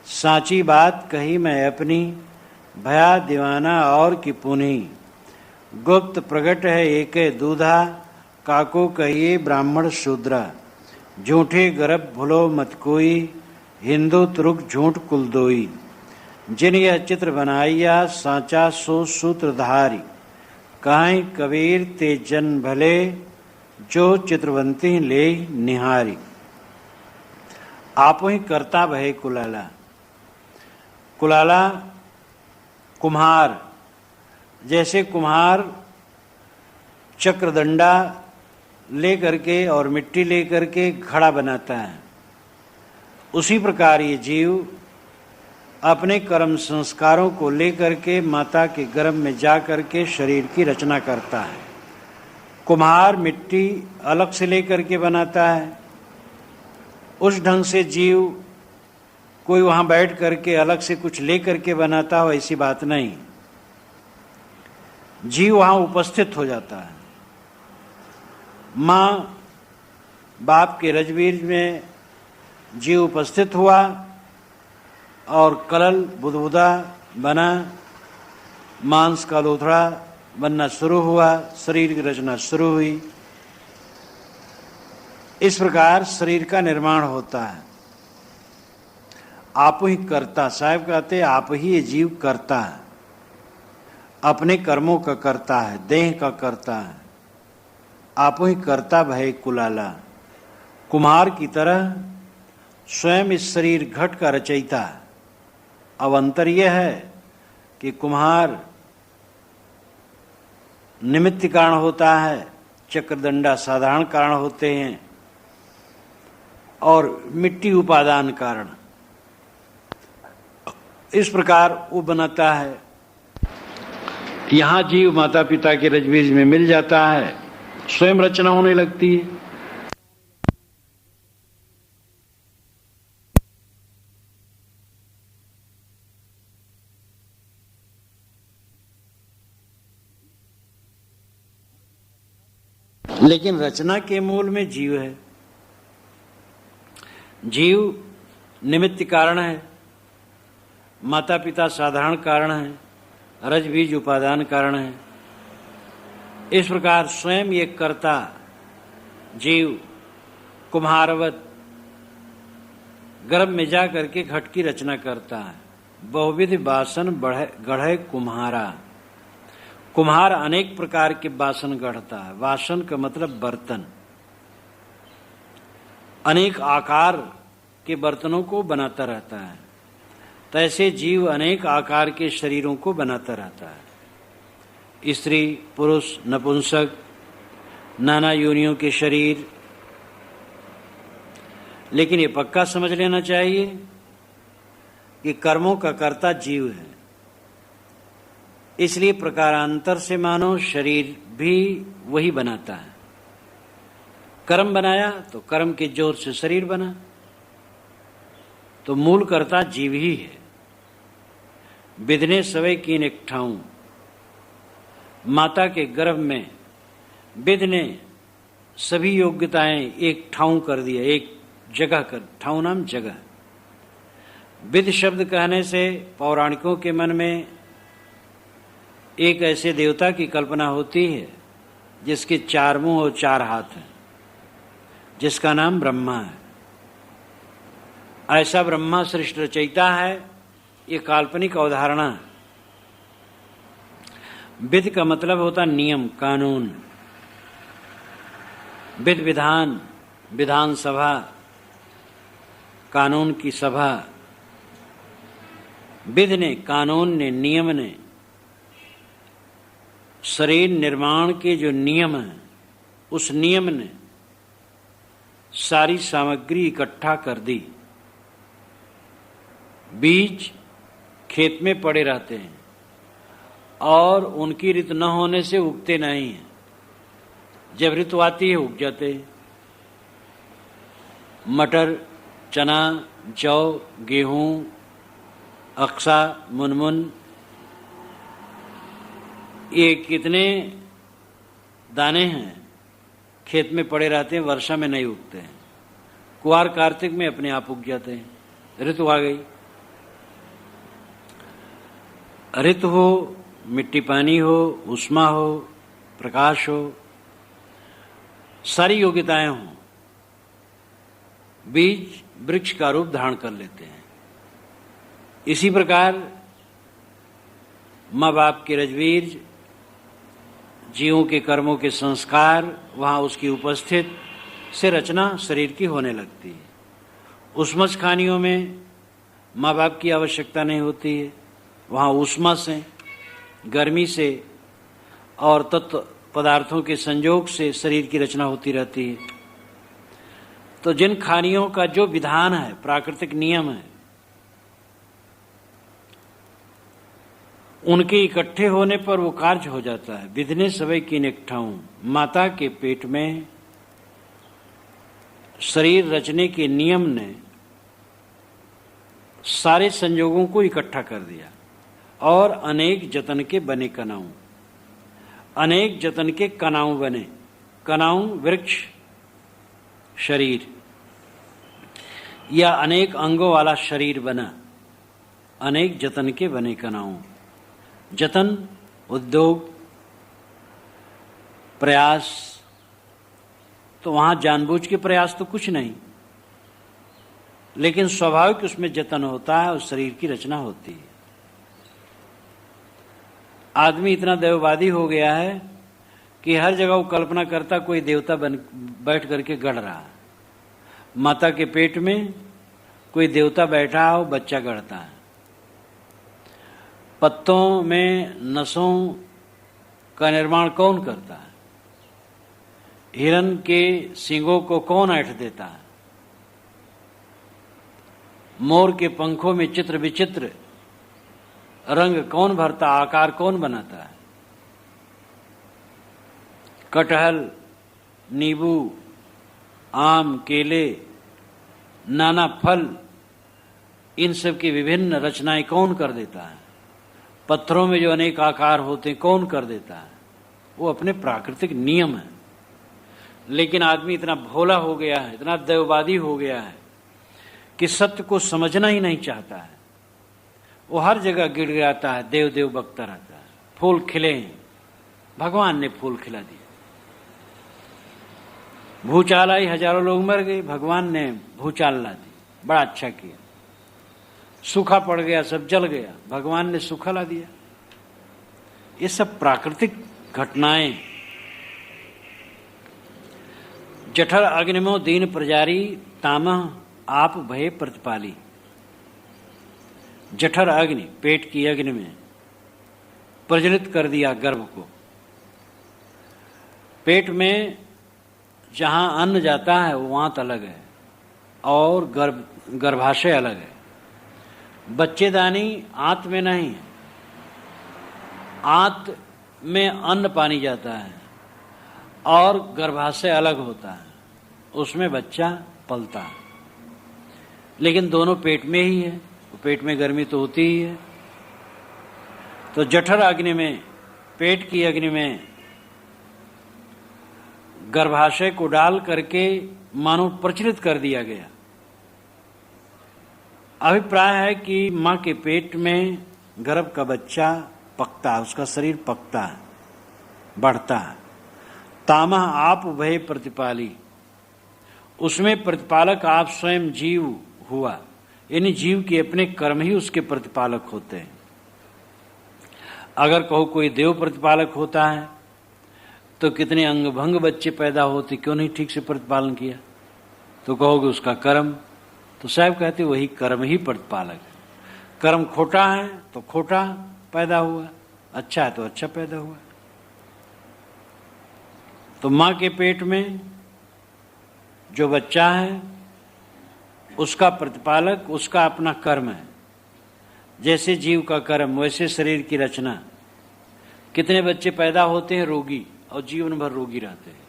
साची बात कही मैं अपनी, भया दीवाना और की पुनी। गुप्त प्रगट है एके दूधा, काको कहिए ब्राह्मण शूद्रा। झूठे गर्भ भूलो मत कोई, हिंदू तुरुक झूठ कुलदोई। जिन यह चित्र बनाइया, साचा सो सूत्रधारी। काहीं कबीर ते जन भले, जो चित्रवंती ले निहारी। आप ही करता भय कुलाला। कुलाला कुम्हार, जैसे कुम्हार चक्रदंडा ले करके और मिट्टी ले करके घड़ा बनाता है, उसी प्रकार ये जीव अपने कर्म संस्कारों को लेकर के माता के गर्भ में जा करके शरीर की रचना करता है। कुम्हार मिट्टी अलग से लेकर के बनाता है, उस ढंग से जीव कोई वहां बैठ करके अलग से कुछ ले करके बनाता हो, ऐसी बात नहीं। जीव वहां उपस्थित हो जाता है। माँ बाप के रजबीज में जीव उपस्थित हुआ और कलल बुदबुदा बना, मांस का लोथड़ा बनना शुरू हुआ, शरीर की रचना शुरू हुई। इस प्रकार शरीर का निर्माण होता है। आप ही करता, साहब कहते आप ही ये जीव करता है। अपने कर्मों का करता है, देह का करता है। आप ही करता भय कुलाला। कुम्हार की तरह स्वयं इस शरीर घट का रचयिता। अब अंतर यह है कि कुम्हार निमित्त कारण होता है, चक्रदंडा साधारण कारण होते हैं, और मिट्टी उपादान कारण। इस प्रकार वो बनाता है। यहां जीव माता पिता के रजबीज में मिल जाता है, स्वयं रचना होने लगती है। लेकिन रचना के मूल में जीव है। जीव निमित्त कारण है, माता पिता साधारण कारण है, रज बीज उपादान कारण है। इस प्रकार स्वयं ये कर्ता जीव कुम्हारवत गर्भ में जा करके घट की रचना करता है। बहुविध बासन गढ़े कुम्हारा। कुम्हार अनेक प्रकार के बासन गढ़ता है। वासन का मतलब बर्तन। अनेक आकार के बर्तनों को बनाता रहता है। तैसे जीव अनेक आकार के शरीरों को बनाता रहता है। स्त्री, पुरुष, नपुंसक, नाना योनियों के शरीर। लेकिन ये पक्का समझ लेना चाहिए कि कर्मों का कर्ता जीव है। इसलिए प्रकारांतर से मानो शरीर भी वही बनाता है। कर्म बनाया तो कर्म के जोर से शरीर बना, तो मूल कर्ता जीव ही है। विधने सवै कीन एक ठाऊं। माता के गर्भ में विध ने सभी योग्यताएं एक ठाऊं कर दिया, एक जगह कर। ठाऊं नाम जगह। विध शब्द कहने से पौराणिकों के मन में एक ऐसे देवता की कल्पना होती है जिसके 4 मुंह और 4 हाथ हैं, जिसका नाम ब्रह्मा है। ऐसा ब्रह्मा सृष्टि रचयिता है, ये काल्पनिक अवधारणा। विध का मतलब होता नियम, कानून। विध विधान, विधान सभा, कानून की सभा। विध ने, कानून ने, नियम ने, शरीर निर्माण के जो नियम हैं, उस नियम ने सारी सामग्री इकट्ठा कर दी। बीज खेत में पड़े रहते हैं और उनकी ऋतु न होने से उगते नहीं हैं। जब ऋतु आती है उग जाते हैं। मटर, चना, जौ, गेहूं, अक्सा, मुनमुन, ये कितने दाने हैं खेत में पड़े रहते हैं, वर्षा में नहीं उगते हैं। कुआर कार्तिक में अपने आप उग जाते हैं। ऋतु आ गई। ऋतु हो, मिट्टी पानी हो, उष्मा हो, प्रकाश हो, सारी योग्यताएं हों, बीज वृक्ष का रूप धारण कर लेते हैं। इसी प्रकार माँ बाप के रजबीज, जीवों के कर्मों के संस्कार, वहां उसकी उपस्थित से रचना शरीर की होने लगती है। उष्मस खानियों में माँ बाप की आवश्यकता नहीं होती है। वहाँ ऊष्मा से, गर्मी से और तत्व पदार्थों के संयोग से शरीर की रचना होती रहती है। तो जिन खानियों का जो विधान है, प्राकृतिक नियम है, उनके इकट्ठे होने पर वो कार्य हो जाता है। विधने सवै कीन एक ठाऊं। माता के पेट में शरीर रचने के नियम ने सारे संयोगों को इकट्ठा कर दिया और अनेक जतन के बने कनाऊ। अनेक जतन के कनाऊ बने। कनाऊ वृक्ष, शरीर, या अनेक अंगों वाला शरीर बना। अनेक जतन के बने कनाऊ। जतन, उद्योग, प्रयास, तो वहां जानबूझ के प्रयास तो कुछ नहीं, लेकिन स्वाभाविक उसमें जतन होता है और शरीर की रचना होती है। आदमी इतना दैववादी हो गया है कि हर जगह वो कल्पना करता कोई देवता बन बैठ करके गढ़ रहा है। माता के पेट में कोई देवता बैठा हो, बच्चा गढ़ता है। पत्तों में नसों का निर्माण कौन करता है? हिरण के सींगों को कौन ऐंठ देता है? मोर के पंखों में चित्र विचित्र रंग कौन भरता, आकार कौन बनाता है? कटहल, नींबू, आम, केले, नाना फल, इन सब की विभिन्न रचनाएं कौन कर देता है? पत्थरों में जो अनेक आकार होते हैं कौन कर देता है? वो अपने प्राकृतिक नियम है। लेकिन आदमी इतना भोला हो गया है, इतना दैववादी हो गया है कि सत्य को समझना ही नहीं चाहता है। वो हर जगह गिड़गिड़ाता है, देव देव बकता रहता है। फूल खिले हैं, भगवान ने फूल खिला दिया। भूचाल आई, हजारों लोग मर गए, भगवान ने भूचाल ला दी, बड़ा अच्छा किया। सूखा पड़ गया, सब जल गया, भगवान ने सूखा ला दिया। ये सब प्राकृतिक घटनाएं। जठर अग्निमो दीन प्रजारी, तामह आप भय प्रतिपाली। जठर अग्नि, पेट की अग्नि में प्रज्वलित कर दिया गर्भ को। पेट में जहां अन्न जाता है वो आंत अलग है और गर्भाशय अलग है। बच्चेदानी आंत में नहीं है, आंत में अन्न पानी जाता है और गर्भाशय अलग होता है, उसमें बच्चा पलता है। लेकिन दोनों पेट में ही है, तो पेट में गर्मी तो होती ही है। तो जठर अग्नि में, पेट की अग्नि में गर्भाशय को डाल करके मानो प्रचलित कर दिया गया। अभिप्राय है कि मां के पेट में गर्भ का बच्चा पकता है, उसका शरीर पकता है, बढ़ता है। तामह आप भय प्रतिपाली, उसमें प्रतिपालक आप स्वयं जीव हुआ, यानी जीव के अपने कर्म ही उसके प्रतिपालक होते हैं। अगर कहो कोई देव प्रतिपालक होता है तो कितने अंग भंग बच्चे पैदा होते, क्यों नहीं ठीक से प्रतिपालन किया? तो कहोगे उसका कर्म। तो साहब कहते वही कर्म ही प्रतिपालक है। कर्म खोटा है तो खोटा पैदा हुआ, अच्छा है तो अच्छा पैदा हुआ। तो मां के पेट में जो बच्चा है उसका प्रतिपालक उसका अपना कर्म है। जैसे जीव का कर्म वैसे शरीर की रचना। कितने बच्चे पैदा होते हैं रोगी और जीवन भर रोगी रहते हैं,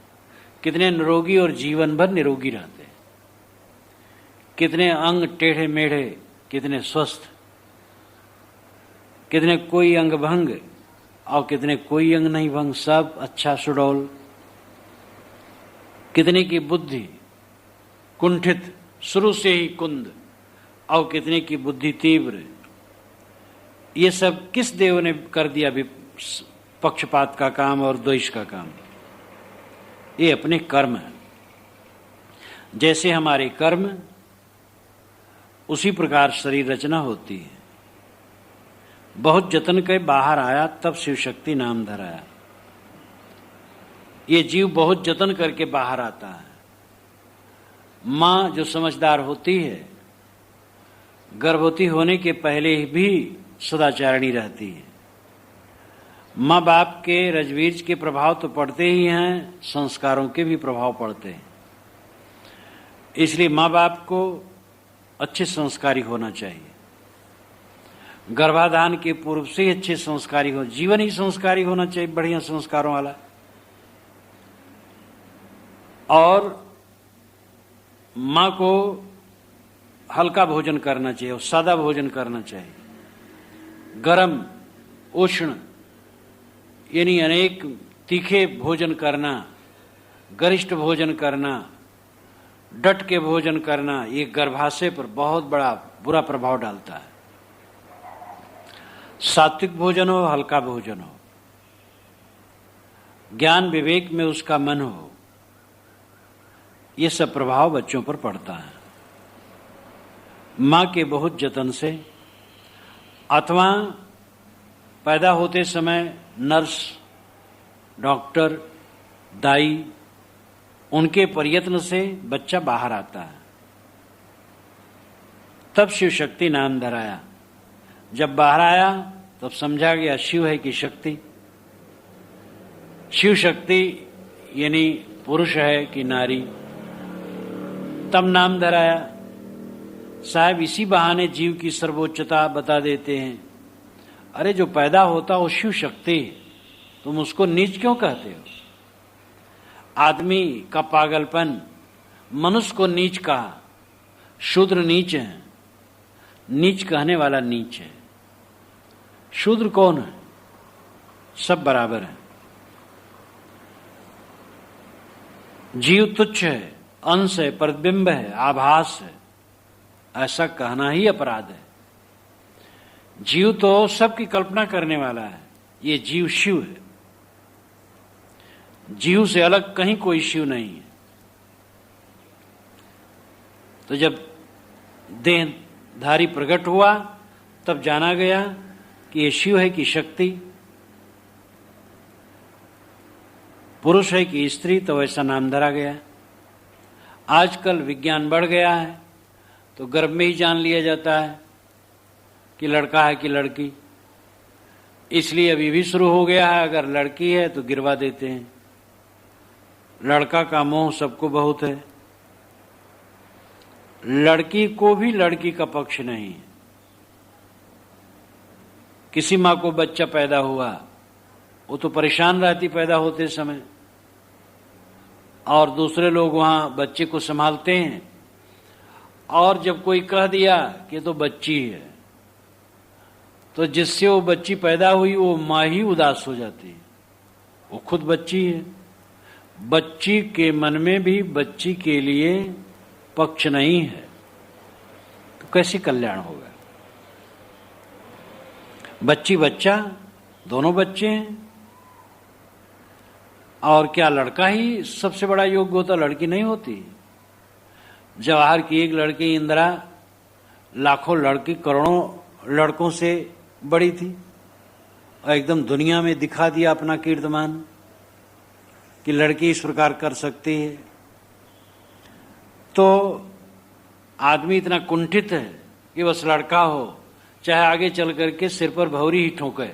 कितने निरोगी और जीवन भर निरोगी रहते हैं, कितने अंग टेढ़े मेढ़े, कितने स्वस्थ, कितने कोई अंग भंग और कितने कोई अंग नहीं भंग, सब अच्छा सुडौल। कितने की बुद्धि कुंठित, शुरू से ही कुंद, और कितने की बुद्धि तीव्र। ये सब किस देव ने कर दिया पक्षपात का काम और द्वेष का काम? ये अपने कर्म है। जैसे हमारे कर्म उसी प्रकार शरीर रचना होती है। बहुत जतन के बाहर आया तब शिव शक्ति नाम धराया। ये जीव बहुत जतन करके बाहर आता है। मां जो समझदार होती है गर्भवती होने के पहले भी सदाचारिणी रहती है। माँ बाप के रजवीज के प्रभाव तो पड़ते ही हैं, संस्कारों के भी प्रभाव पड़ते हैं। इसलिए माँ बाप को अच्छे संस्कारी होना चाहिए। गर्भाधान के पूर्व से ही अच्छे संस्कारी हो, जीवन ही संस्कारी होना चाहिए, बढ़िया संस्कारों वाला। और माँ को हल्का भोजन करना चाहिए और सादा भोजन करना चाहिए। गरम उष्ण यानी अनेक तीखे भोजन करना, गरिष्ठ भोजन करना, डट के भोजन करना, ये गर्भाशय पर बहुत बड़ा बुरा प्रभाव डालता है। सात्विक भोजन हो, हल्का भोजन हो, ज्ञान विवेक में उसका मन हो, ये सब प्रभाव बच्चों पर पड़ता है। मां के बहुत जतन से अथवा पैदा होते समय नर्स, डॉक्टर, दाई, उनके प्रयत्न से बच्चा बाहर आता है। तब शिव शक्ति नाम धराया। जब बाहर आया तब समझा गया शिव है कि शक्ति। शिव शक्ति यानी पुरुष है कि नारी, तब नाम धराया। साहब इसी बहाने जीव की सर्वोच्चता बता देते हैं। अरे जो पैदा होता वो शिव शक्ति, तुम उसको नीच क्यों कहते हो? आदमी का पागलपन मनुष्य को नीच कहा। शूद्र नीच है, नीच कहने वाला नीच है। शूद्र कौन है? सब बराबर है। जीव तुच्छ है, अंश है, प्रतिबिंब है, आभास है, ऐसा कहना ही अपराध है। जीव तो सबकी कल्पना करने वाला है, ये जीव शिव है। जीव से अलग कहीं कोई शिव नहीं है। तो जब देहधारी प्रकट हुआ तब जाना गया कि ये शिव है कि शक्ति, पुरुष है कि स्त्री, तो ऐसा नाम धरा गया। आजकल विज्ञान बढ़ गया है तो गर्भ में ही जान लिया जाता है कि लड़का है कि लड़की। इसलिए अभी भी शुरू हो गया है, अगर लड़की है तो गिरवा देते हैं। लड़का का मोह सबको बहुत है, लड़की को भी लड़की का पक्ष नहीं है। किसी माँ को बच्चा पैदा हुआ, वो तो परेशान रहती पैदा होते समय, और दूसरे लोग वहां बच्चे को संभालते हैं, और जब कोई कह दिया कि तो बच्ची है, तो जिससे वो बच्ची पैदा हुई वो माँ ही उदास हो जाती है। वो खुद बच्ची है, बच्ची के मन में भी बच्ची के लिए पक्ष नहीं है, तो कैसे कल्याण होगा? बच्ची बच्चा दोनों बच्चे हैं। और क्या लड़का ही सबसे बड़ा योग्य होता, लड़की नहीं होती? जवाहर की एक लड़की इंदिरा लाखों लड़की करोड़ों लड़कों से बड़ी थी, और एकदम दुनिया में दिखा दिया अपना कीर्तिमान कि लड़की इस प्रकार कर सकती है। तो आदमी इतना कुंठित है कि बस लड़का हो, चाहे आगे चल करके सिर पर भौरी ही ठोके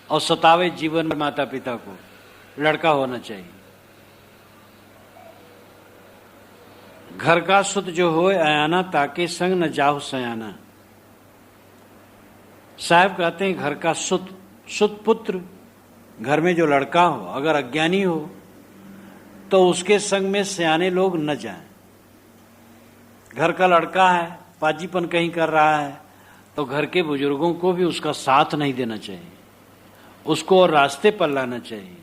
और सतावे जीवन में माता पिता को, लड़का होना चाहिए। घर का सुत जो होए आयाना, ताके संग न जाहु सयाना। साहब कहते हैं घर का सुत पुत्र, घर में जो लड़का हो अगर अज्ञानी हो तो उसके संग में सयाने लोग न जाएं। घर का लड़का है, पाजीपन कहीं कर रहा है, तो घर के बुजुर्गों को भी उसका साथ नहीं देना चाहिए, उसको और रास्ते पर लाना चाहिए।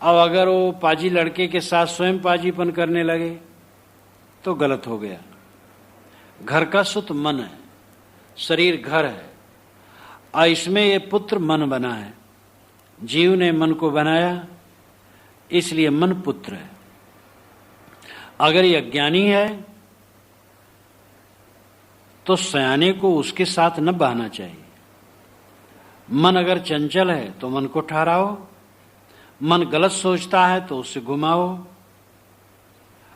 और अगर वो पाजी लड़के के साथ स्वयं पाजीपन करने लगे तो गलत हो गया। घर का सुत मन है, शरीर घर है, और इसमें ये पुत्र मन बना है। जीव ने मन को बनाया, इसलिए मन पुत्र है। अगर ये अज्ञानी है तो सयाने को उसके साथ न बहना चाहिए। मन अगर चंचल है तो मन को ठहराओ, मन गलत सोचता है तो उसे घुमाओ।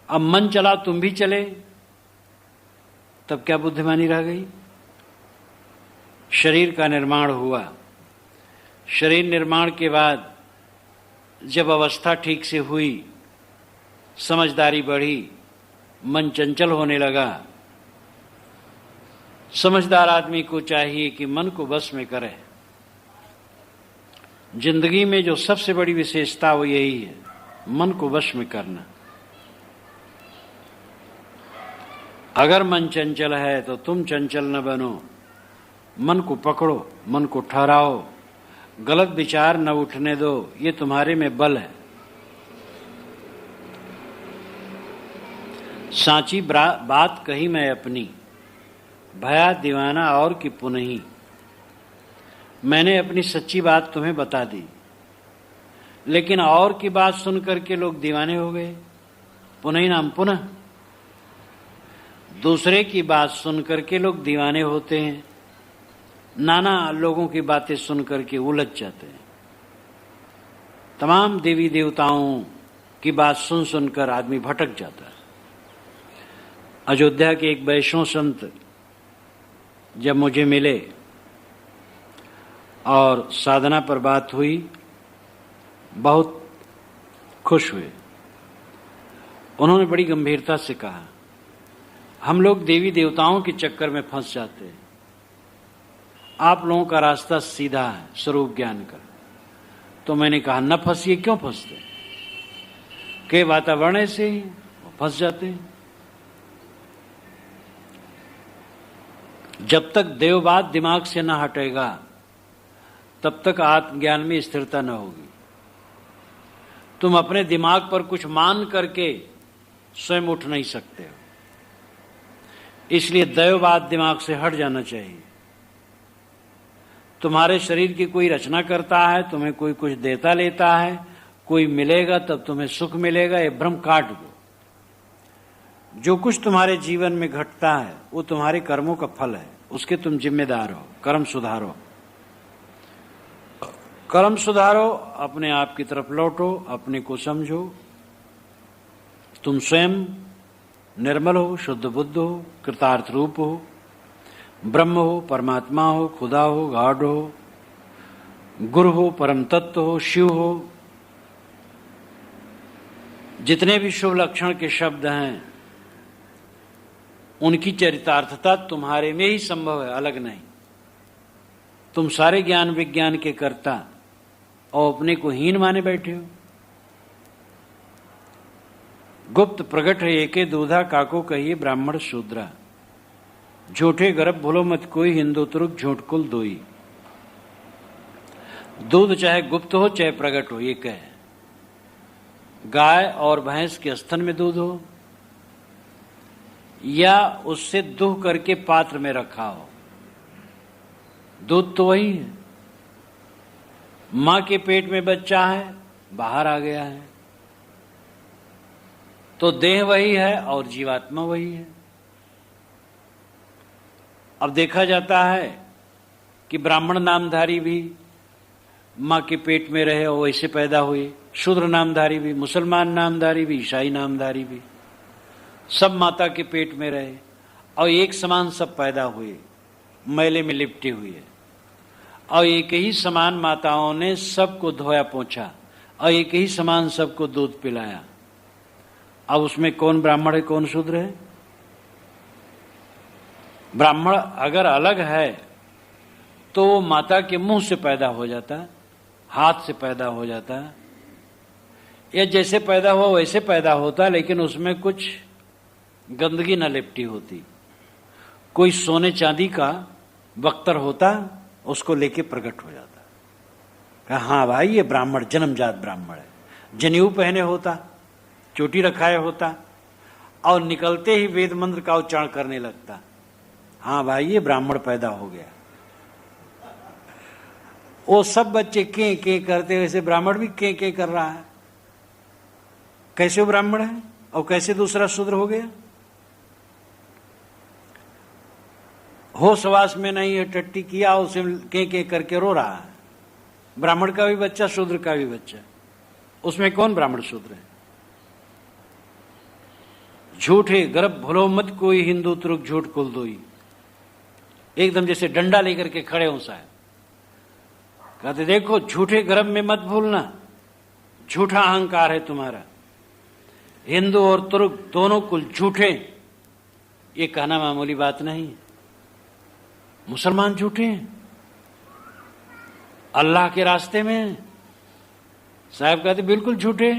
अब मन चला तुम भी चले, तब क्या बुद्धिमानी रह गई? शरीर का निर्माण हुआ, शरीर निर्माण के बाद जब अवस्था ठीक से हुई, समझदारी बढ़ी, मन चंचल होने लगा। समझदार आदमी को चाहिए कि मन को वश में करे। जिंदगी में जो सबसे बड़ी विशेषता वो यही है, मन को वश में करना। अगर मन चंचल है तो तुम चंचल न बनो, मन को पकड़ो, मन को ठहराओ, गलत विचार न उठने दो, ये तुम्हारे में बल है। सांची बात कही मैं अपनी, भया दीवाना और की पुनही। मैंने अपनी सच्ची बात तुम्हें बता दी, लेकिन और की बात सुन करके लोग दीवाने हो गए। पुनः नाम पुनः, दूसरे की बात सुन करके लोग दीवाने होते हैं। नाना लोगों की बातें सुन करके उलझ जाते हैं। तमाम देवी देवताओं की बात सुन सुनकर आदमी भटक जाता है। अयोध्या के एक वैष्णव संत जब मुझे मिले और साधना पर बात हुई, बहुत खुश हुए। उन्होंने बड़ी गंभीरता से कहा, हम लोग देवी देवताओं के चक्कर में फंस जाते हैं, आप लोगों का रास्ता सीधा है स्वरूप ज्ञान का। तो मैंने कहा न फंसिए, क्यों फंसते? के वातावरण ऐसे ही फंस जाते हैं। जब तक देववाद दिमाग से न हटेगा तब तक आत्मज्ञान में स्थिरता न होगी। तुम अपने दिमाग पर कुछ मान करके स्वयं उठ नहीं सकते हो, इसलिए दैववाद दिमाग से हट जाना चाहिए। तुम्हारे शरीर की कोई रचना करता है, तुम्हें कोई कुछ देता लेता है, कोई मिलेगा तब तुम्हें सुख मिलेगा, ये भ्रम काट दो। जो कुछ तुम्हारे जीवन में घटता है वो तुम्हारे कर्मों का फल है, उसके तुम जिम्मेदार हो। कर्म सुधारो, कर्म सुधारो, अपने आप की तरफ लौटो, अपने को समझो। तुम स्वयं निर्मल हो, शुद्ध बुद्ध हो, कृतार्थ रूप हो, ब्रह्म हो, परमात्मा हो, खुदा हो, गॉड हो, गुरु हो, परम तत्व हो, शिव हो। जितने भी शुभ लक्षण के शब्द हैं उनकी चरितार्थता तुम्हारे में ही संभव है, अलग नहीं। तुम सारे ज्ञान विज्ञान के कर्ता और अपने को हीन माने बैठे हो। गुप्त प्रगट है एके दूधा, काको कहिए ब्राह्मण शूद्रा। झूठे गर्भ भूलो मत कोई, हिंदू तुरुक झूठ कुल दोई। दूध चाहे गुप्त हो चाहे प्रगट हो, ये कहे। गाय और भैंस के स्तन में दूध हो या उससे दुह करके पात्र में रखा हो, दूध तो वही है। मां के पेट में बच्चा है, बाहर आ गया है, तो देह वही है और जीवात्मा वही है। अब देखा जाता है कि ब्राह्मण नामधारी भी मां के पेट में रहे और वैसे पैदा हुए, शूद्र नामधारी भी, मुसलमान नामधारी भी, ईसाई नामधारी भी, सब माता के पेट में रहे और एक समान सब पैदा हुए, मैले में लिपटे हुए। और एक ही समान माताओं ने सबको धोया पोंछा और एक ही समान सबको दूध पिलाया। अब उसमें कौन ब्राह्मण है कौन शूद्र है? ब्राह्मण अगर अलग है तो वो माता के मुंह से पैदा हो जाता है, हाथ से पैदा हो जाता है, या जैसे पैदा हुआ वैसे पैदा होता, लेकिन उसमें कुछ गंदगी न लिपटी होती। कोई सोने चांदी का बख्तर होता, उसको लेके प्रकट हो जाता। कहा हाँ भाई ये ब्राह्मण, जन्मजात ब्राह्मण है। जनेऊ पहने होता, चोटी रखाए होता और निकलते ही वेद मंत्र का उच्चारण करने लगता। हाँ भाई ये ब्राह्मण पैदा हो गया। वो सब बच्चे के करते, वैसे ब्राह्मण भी के कर रहा है। कैसे वो ब्राह्मण है और कैसे दूसरा शूद्र हो गया? होश वास में नहीं है, टट्टी किया, उसे के करके रो रहा है। ब्राह्मण का भी बच्चा, शूद्र का भी बच्चा, उसमें कौन ब्राह्मण शूद्र है? झूठे गर्भ भूलो मत कोई, हिंदू तुरुक झूठ कुल दोई। एकदम जैसे डंडा लेकर के खड़े हो साहब, कहते देखो झूठे गर्भ में मत भूलना, झूठा अहंकार है तुम्हारा। हिंदू और तुर्क दोनों कुल झूठे, ये कहना मामूली बात नहीं। मुसलमान झूठे हैं अल्लाह के रास्ते में, साहब कहते बिल्कुल झूठे।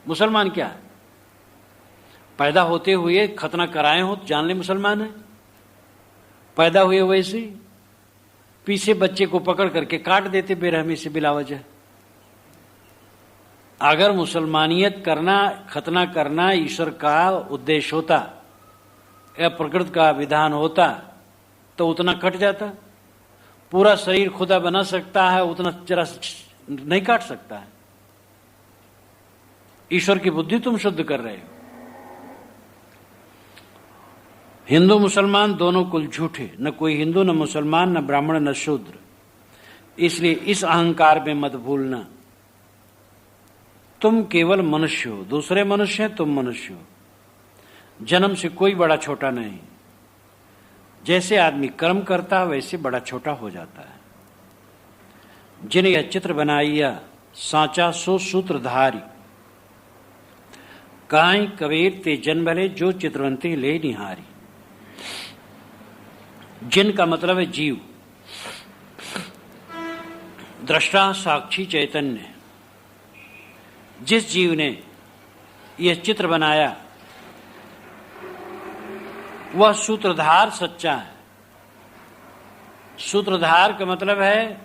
मुसलमान क्या है? पैदा होते हुए खतना कराए हो तो जान ले मुसलमान है। पैदा हुए वैसे पीछे बच्चे को पकड़ करके काट देते बेरहमी से बिला वजह। अगर मुसलमानियत करना, खतना करना ईश्वर का उद्देश्य होता या प्रकृति का विधान होता तो उतना कट जाता। पूरा शरीर खुदा बना सकता है, उतना जरा नहीं काट सकता है। ईश्वर की बुद्धि तुम शुद्ध कर रहे हो। हिंदू मुसलमान दोनों कुल झूठे, न कोई हिंदू न मुसलमान न ब्राह्मण न शूद्र। इसलिए इस अहंकार में मत भूलना। तुम केवल मनुष्य हो, दूसरे मनुष्य हैं, तुम मनुष्य हो। जन्म से कोई बड़ा छोटा नहीं। जैसे आदमी कर्म करता है वैसे बड़ा छोटा हो जाता है। जिन यह चित्र बनाइया सांचा सो सूत्रधारी, काई कबीर ते जन भले जो चित्रवंती ले निहारी। जिन का मतलब है जीव, दृष्टा साक्षी चैतन्य। जिस जीव ने यह चित्र बनाया वह सूत्रधार सच्चा है। सूत्रधार का मतलब है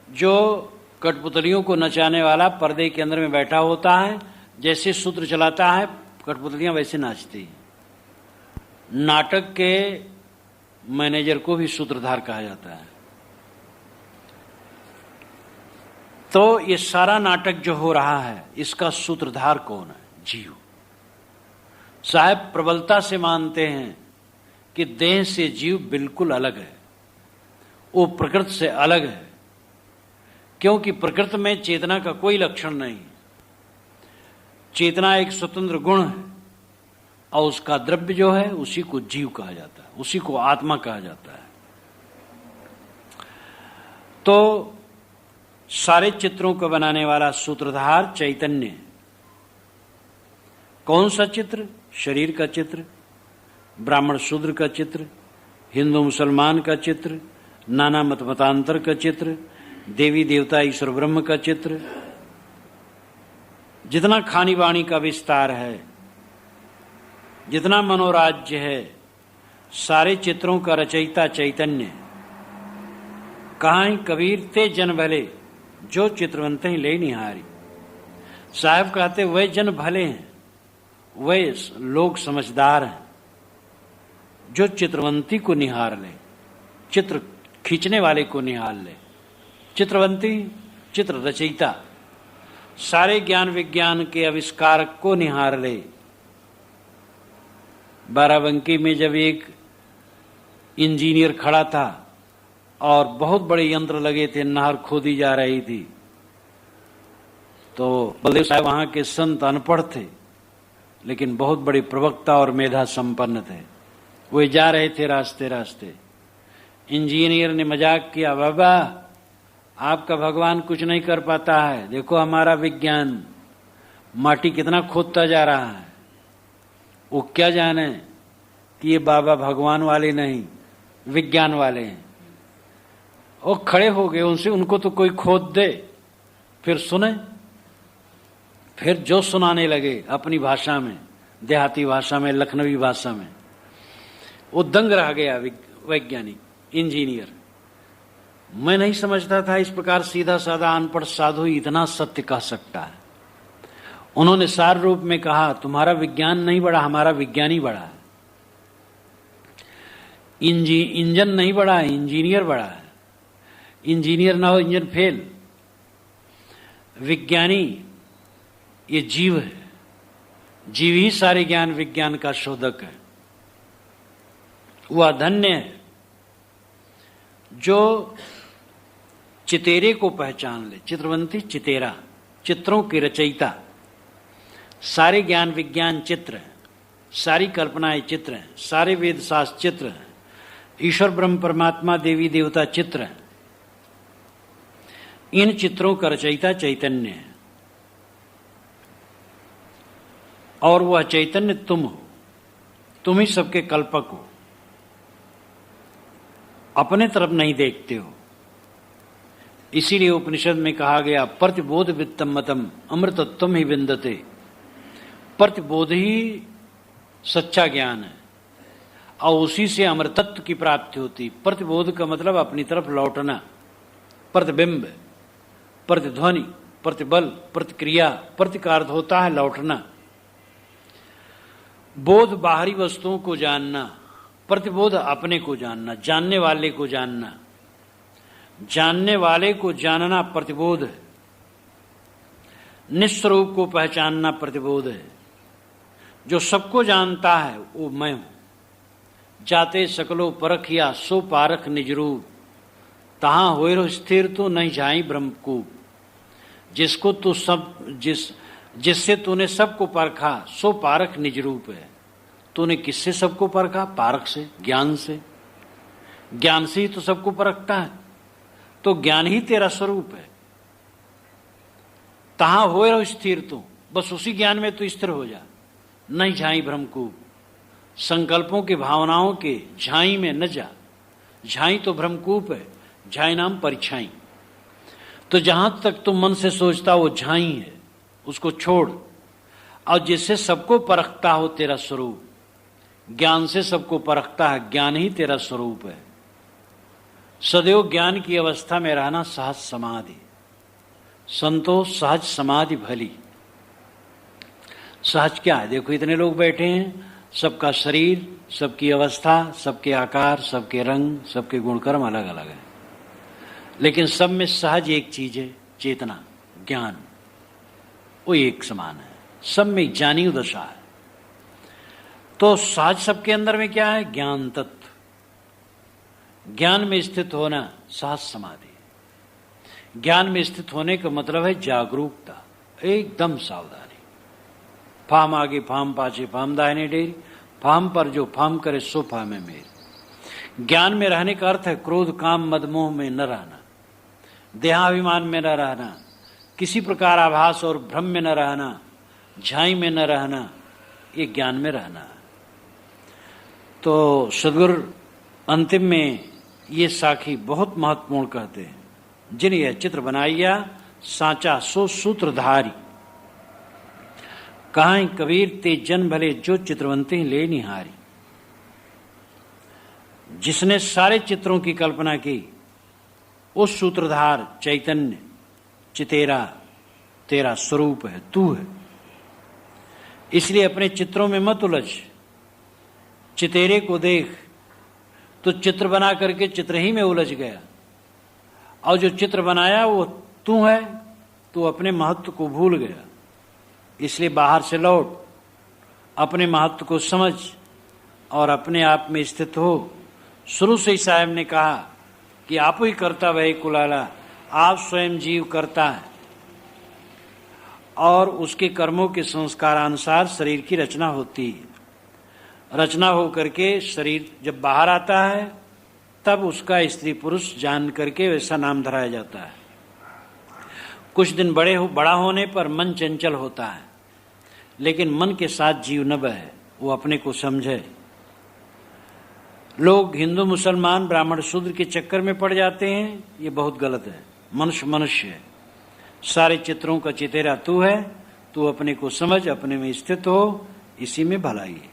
जो कठपुतलियों को नचाने वाला पर्दे के अंदर में बैठा होता है, जैसे सूत्र चलाता है कठपुतलियां वैसे नाचती हैं। नाटक के मैनेजर को भी सूत्रधार कहा जाता है। तो ये सारा नाटक जो हो रहा है इसका सूत्रधार कौन है? जीव। साहब प्रबलता से मानते हैं कि देह से जीव बिल्कुल अलग है, वो प्रकृति से अलग है, क्योंकि प्रकृति में चेतना का कोई लक्षण नहीं। चेतना एक स्वतंत्र गुण है और उसका द्रव्य जो है उसी को जीव कहा जाता है, उसी को आत्मा कहा जाता है। तो सारे चित्रों को बनाने वाला सूत्रधार चैतन्य। कौन सा चित्र? शरीर का चित्र, ब्राह्मण शूद्र का चित्र, हिंदू मुसलमान का चित्र, नाना मत मतांतर का चित्र, देवी देवता ईश्वर ब्रह्म का चित्र। जितना खानी वाणी का विस्तार है, जितना मनोराज्य है, सारे चित्रों का रचयिता चैतन्य। कहां कबीर ते जन भले जो चित्रवंत ही ले निहारी। साहब कहते वह जन भले हैं, वह लोग समझदार हैं जो चित्रवंती को निहार ले, चित्र खींचने वाले को निहार ले। चित्रवंती चित्र रचयिता, सारे ज्ञान विज्ञान के आविष्कारक को निहार ले। बाराबंकी में जब एक इंजीनियर खड़ा था और बहुत बड़े यंत्र लगे थे, नहर खोदी जा रही थी, तो बलदेव साहब वहां के संत अनपढ़ थे लेकिन बहुत बड़े प्रवक्ता और मेधा संपन्न थे। वे जा रहे थे रास्ते रास्ते, इंजीनियर ने मजाक किया, बाबा आपका भगवान कुछ नहीं कर पाता है, देखो हमारा विज्ञान माटी कितना खोदता जा रहा है। वो क्या जाने कि ये बाबा भगवान वाले नहीं विज्ञान वाले हैं। वो खड़े हो गए, उनसे उनको तो कोई खोद दे, फिर सुने। फिर जो सुनाने लगे अपनी भाषा में, देहाती भाषा में, लखनवी भाषा में। वो दंग रह गया वैज्ञानिक इंजीनियर। मैं नहीं समझता था इस प्रकार सीधा साधा अनपढ़ साधु इतना सत्य कह सकता है। उन्होंने सार रूप में कहा, तुम्हारा विज्ञान नहीं बढ़ा, हमारा विज्ञानी बढ़ा है। इंजन नहीं बढ़ा है, इंजीनियर बढ़ा है। इंजीनियर ना हो इंजन फेल। विज्ञानी ये जीव है, जीव ही सारे ज्ञान विज्ञान का शोधक है। वह धन्य है जो चितेरे को पहचान ले। चित्रवंती चितेरा, चित्रों की रचयिता। सारे ज्ञान विज्ञान चित्र हैं, सारी कल्पनाएं चित्र हैं, सारे वेद शास्त्र चित्र हैं, ईश्वर ब्रह्म परमात्मा देवी देवता चित्र हैं। इन चित्रों का रचयिता चैतन्य है और वह चैतन्य तुम हो, तुम ही सबके कल्पक हो। अपने तरफ नहीं देखते हो। इसीलिए उपनिषद में कहा गया, प्रतिबोध वित्तम मतम अमृतत्वम ही विन्दते। प्रतिबोध ही सच्चा ज्ञान है और उसी से अमृतत्व की प्राप्ति होती। प्रतिबोध का मतलब अपनी तरफ लौटना। प्रतिबिंब, प्रतिध्वनि, प्रतिबल, प्रतिक्रिया, प्रतिकार होता है लौटना। बोध बाहरी वस्तुओं को जानना, प्रतिबोध अपने को जानना, जानने वाले को जानना। जानने वाले को जानना प्रतिबोध है। निस्वरूप को पहचानना प्रतिबोध है। जो सबको जानता है वो मैं हूं। जाते सकलो परखिया सो पारख निज रूप, तहां होए स्थिर तो नहीं जाई ब्रह्मकूप। जिसको तू जिससे तूने सबको परखा सो पारख निज रूप है। तूने किससे सबको परखा? पारख से, ज्ञान से। ज्ञान से ही तो सबको परखता है, तो ज्ञान ही तेरा स्वरूप है। तहां होए स्थिर तो, बस उसी ज्ञान में तू स्थिर हो जा। नहीं झाई भ्रमकूप, संकल्पों की भावनाओं के झाई में न जा। झाई तो भ्रमकूप है, झाई नाम परिछाई। तो जहां तक तुम मन से सोचता वो झाई है, उसको छोड़। और जिससे सबको परखता हो तेरा स्वरूप, ज्ञान से सबको परखता है, ज्ञान ही तेरा स्वरूप है। सदैव ज्ञान की अवस्था में रहना सहज समाधि। संतोष सहज समाधि भली। सहज क्या है? देखो इतने लोग बैठे हैं, सबका शरीर, सबकी अवस्था, सबके आकार, सबके रंग, सबके गुणकर्म अलग अलग हैं, लेकिन सब में सहज एक चीज है, चेतना, ज्ञान। वो एक समान है, सब में ज्ञानी दशा है। तो सहज सबके अंदर में क्या है? ज्ञान तत्व। ज्ञान में स्थित होना सहज समाधि। ज्ञान में स्थित होने का मतलब है जागरूकता, एकदम सावधानी। फाम आगे फाम पाछे फाम दाहिने डेरी, फाम पर जो फाम करे सो फामे मेरी। ज्ञान में रहने का अर्थ है क्रोध काम मद मोह में न रहना, देहाभिमान में न रहना, किसी प्रकार आभास और भ्रम में न रहना, झाई में न रहना, ये ज्ञान में रहना है। तो सदगुरु अंतिम में ये साखी बहुत महत्वपूर्ण कहते हैं। जिन यह चित्र बनाइया सांचा सो सूत्रधारी, कहां कबीर ते जन भले जो चित्रवंती ले निहारी। जिसने सारे चित्रों की कल्पना की, उस सूत्रधार चैतन्य चितेरा तेरा स्वरूप है, तू है। इसलिए अपने चित्रों में मत उलझ, चितेरे को देख। तो चित्र बना करके चित्र ही में उलझ गया, और जो चित्र बनाया वो तू है, तू अपने महत्व को भूल गया। इसलिए बाहर से लौट, अपने महत्व को समझ और अपने आप में स्थित हो। शुरू से ही साहब ने कहा कि आप ही करता वह कुलाला, आप स्वयं जीव करता है, और उसके कर्मों के संस्कारानुसार शरीर की रचना होती है। रचना हो करके शरीर जब बाहर आता है, तब उसका स्त्री पुरुष जान करके वैसा नाम धराया जाता है। कुछ दिन बड़ा होने पर मन चंचल होता है, लेकिन मन के साथ जीव न बहे, वो अपने को समझे। लोग हिंदू मुसलमान ब्राह्मण शूद्र के चक्कर में पड़ जाते हैं, ये बहुत गलत है। मनुष्य मनुष्य है, सारे चित्रों का चितेरा तू है। तू अपने को समझ, अपने में स्थित हो, इसी में भलाई है।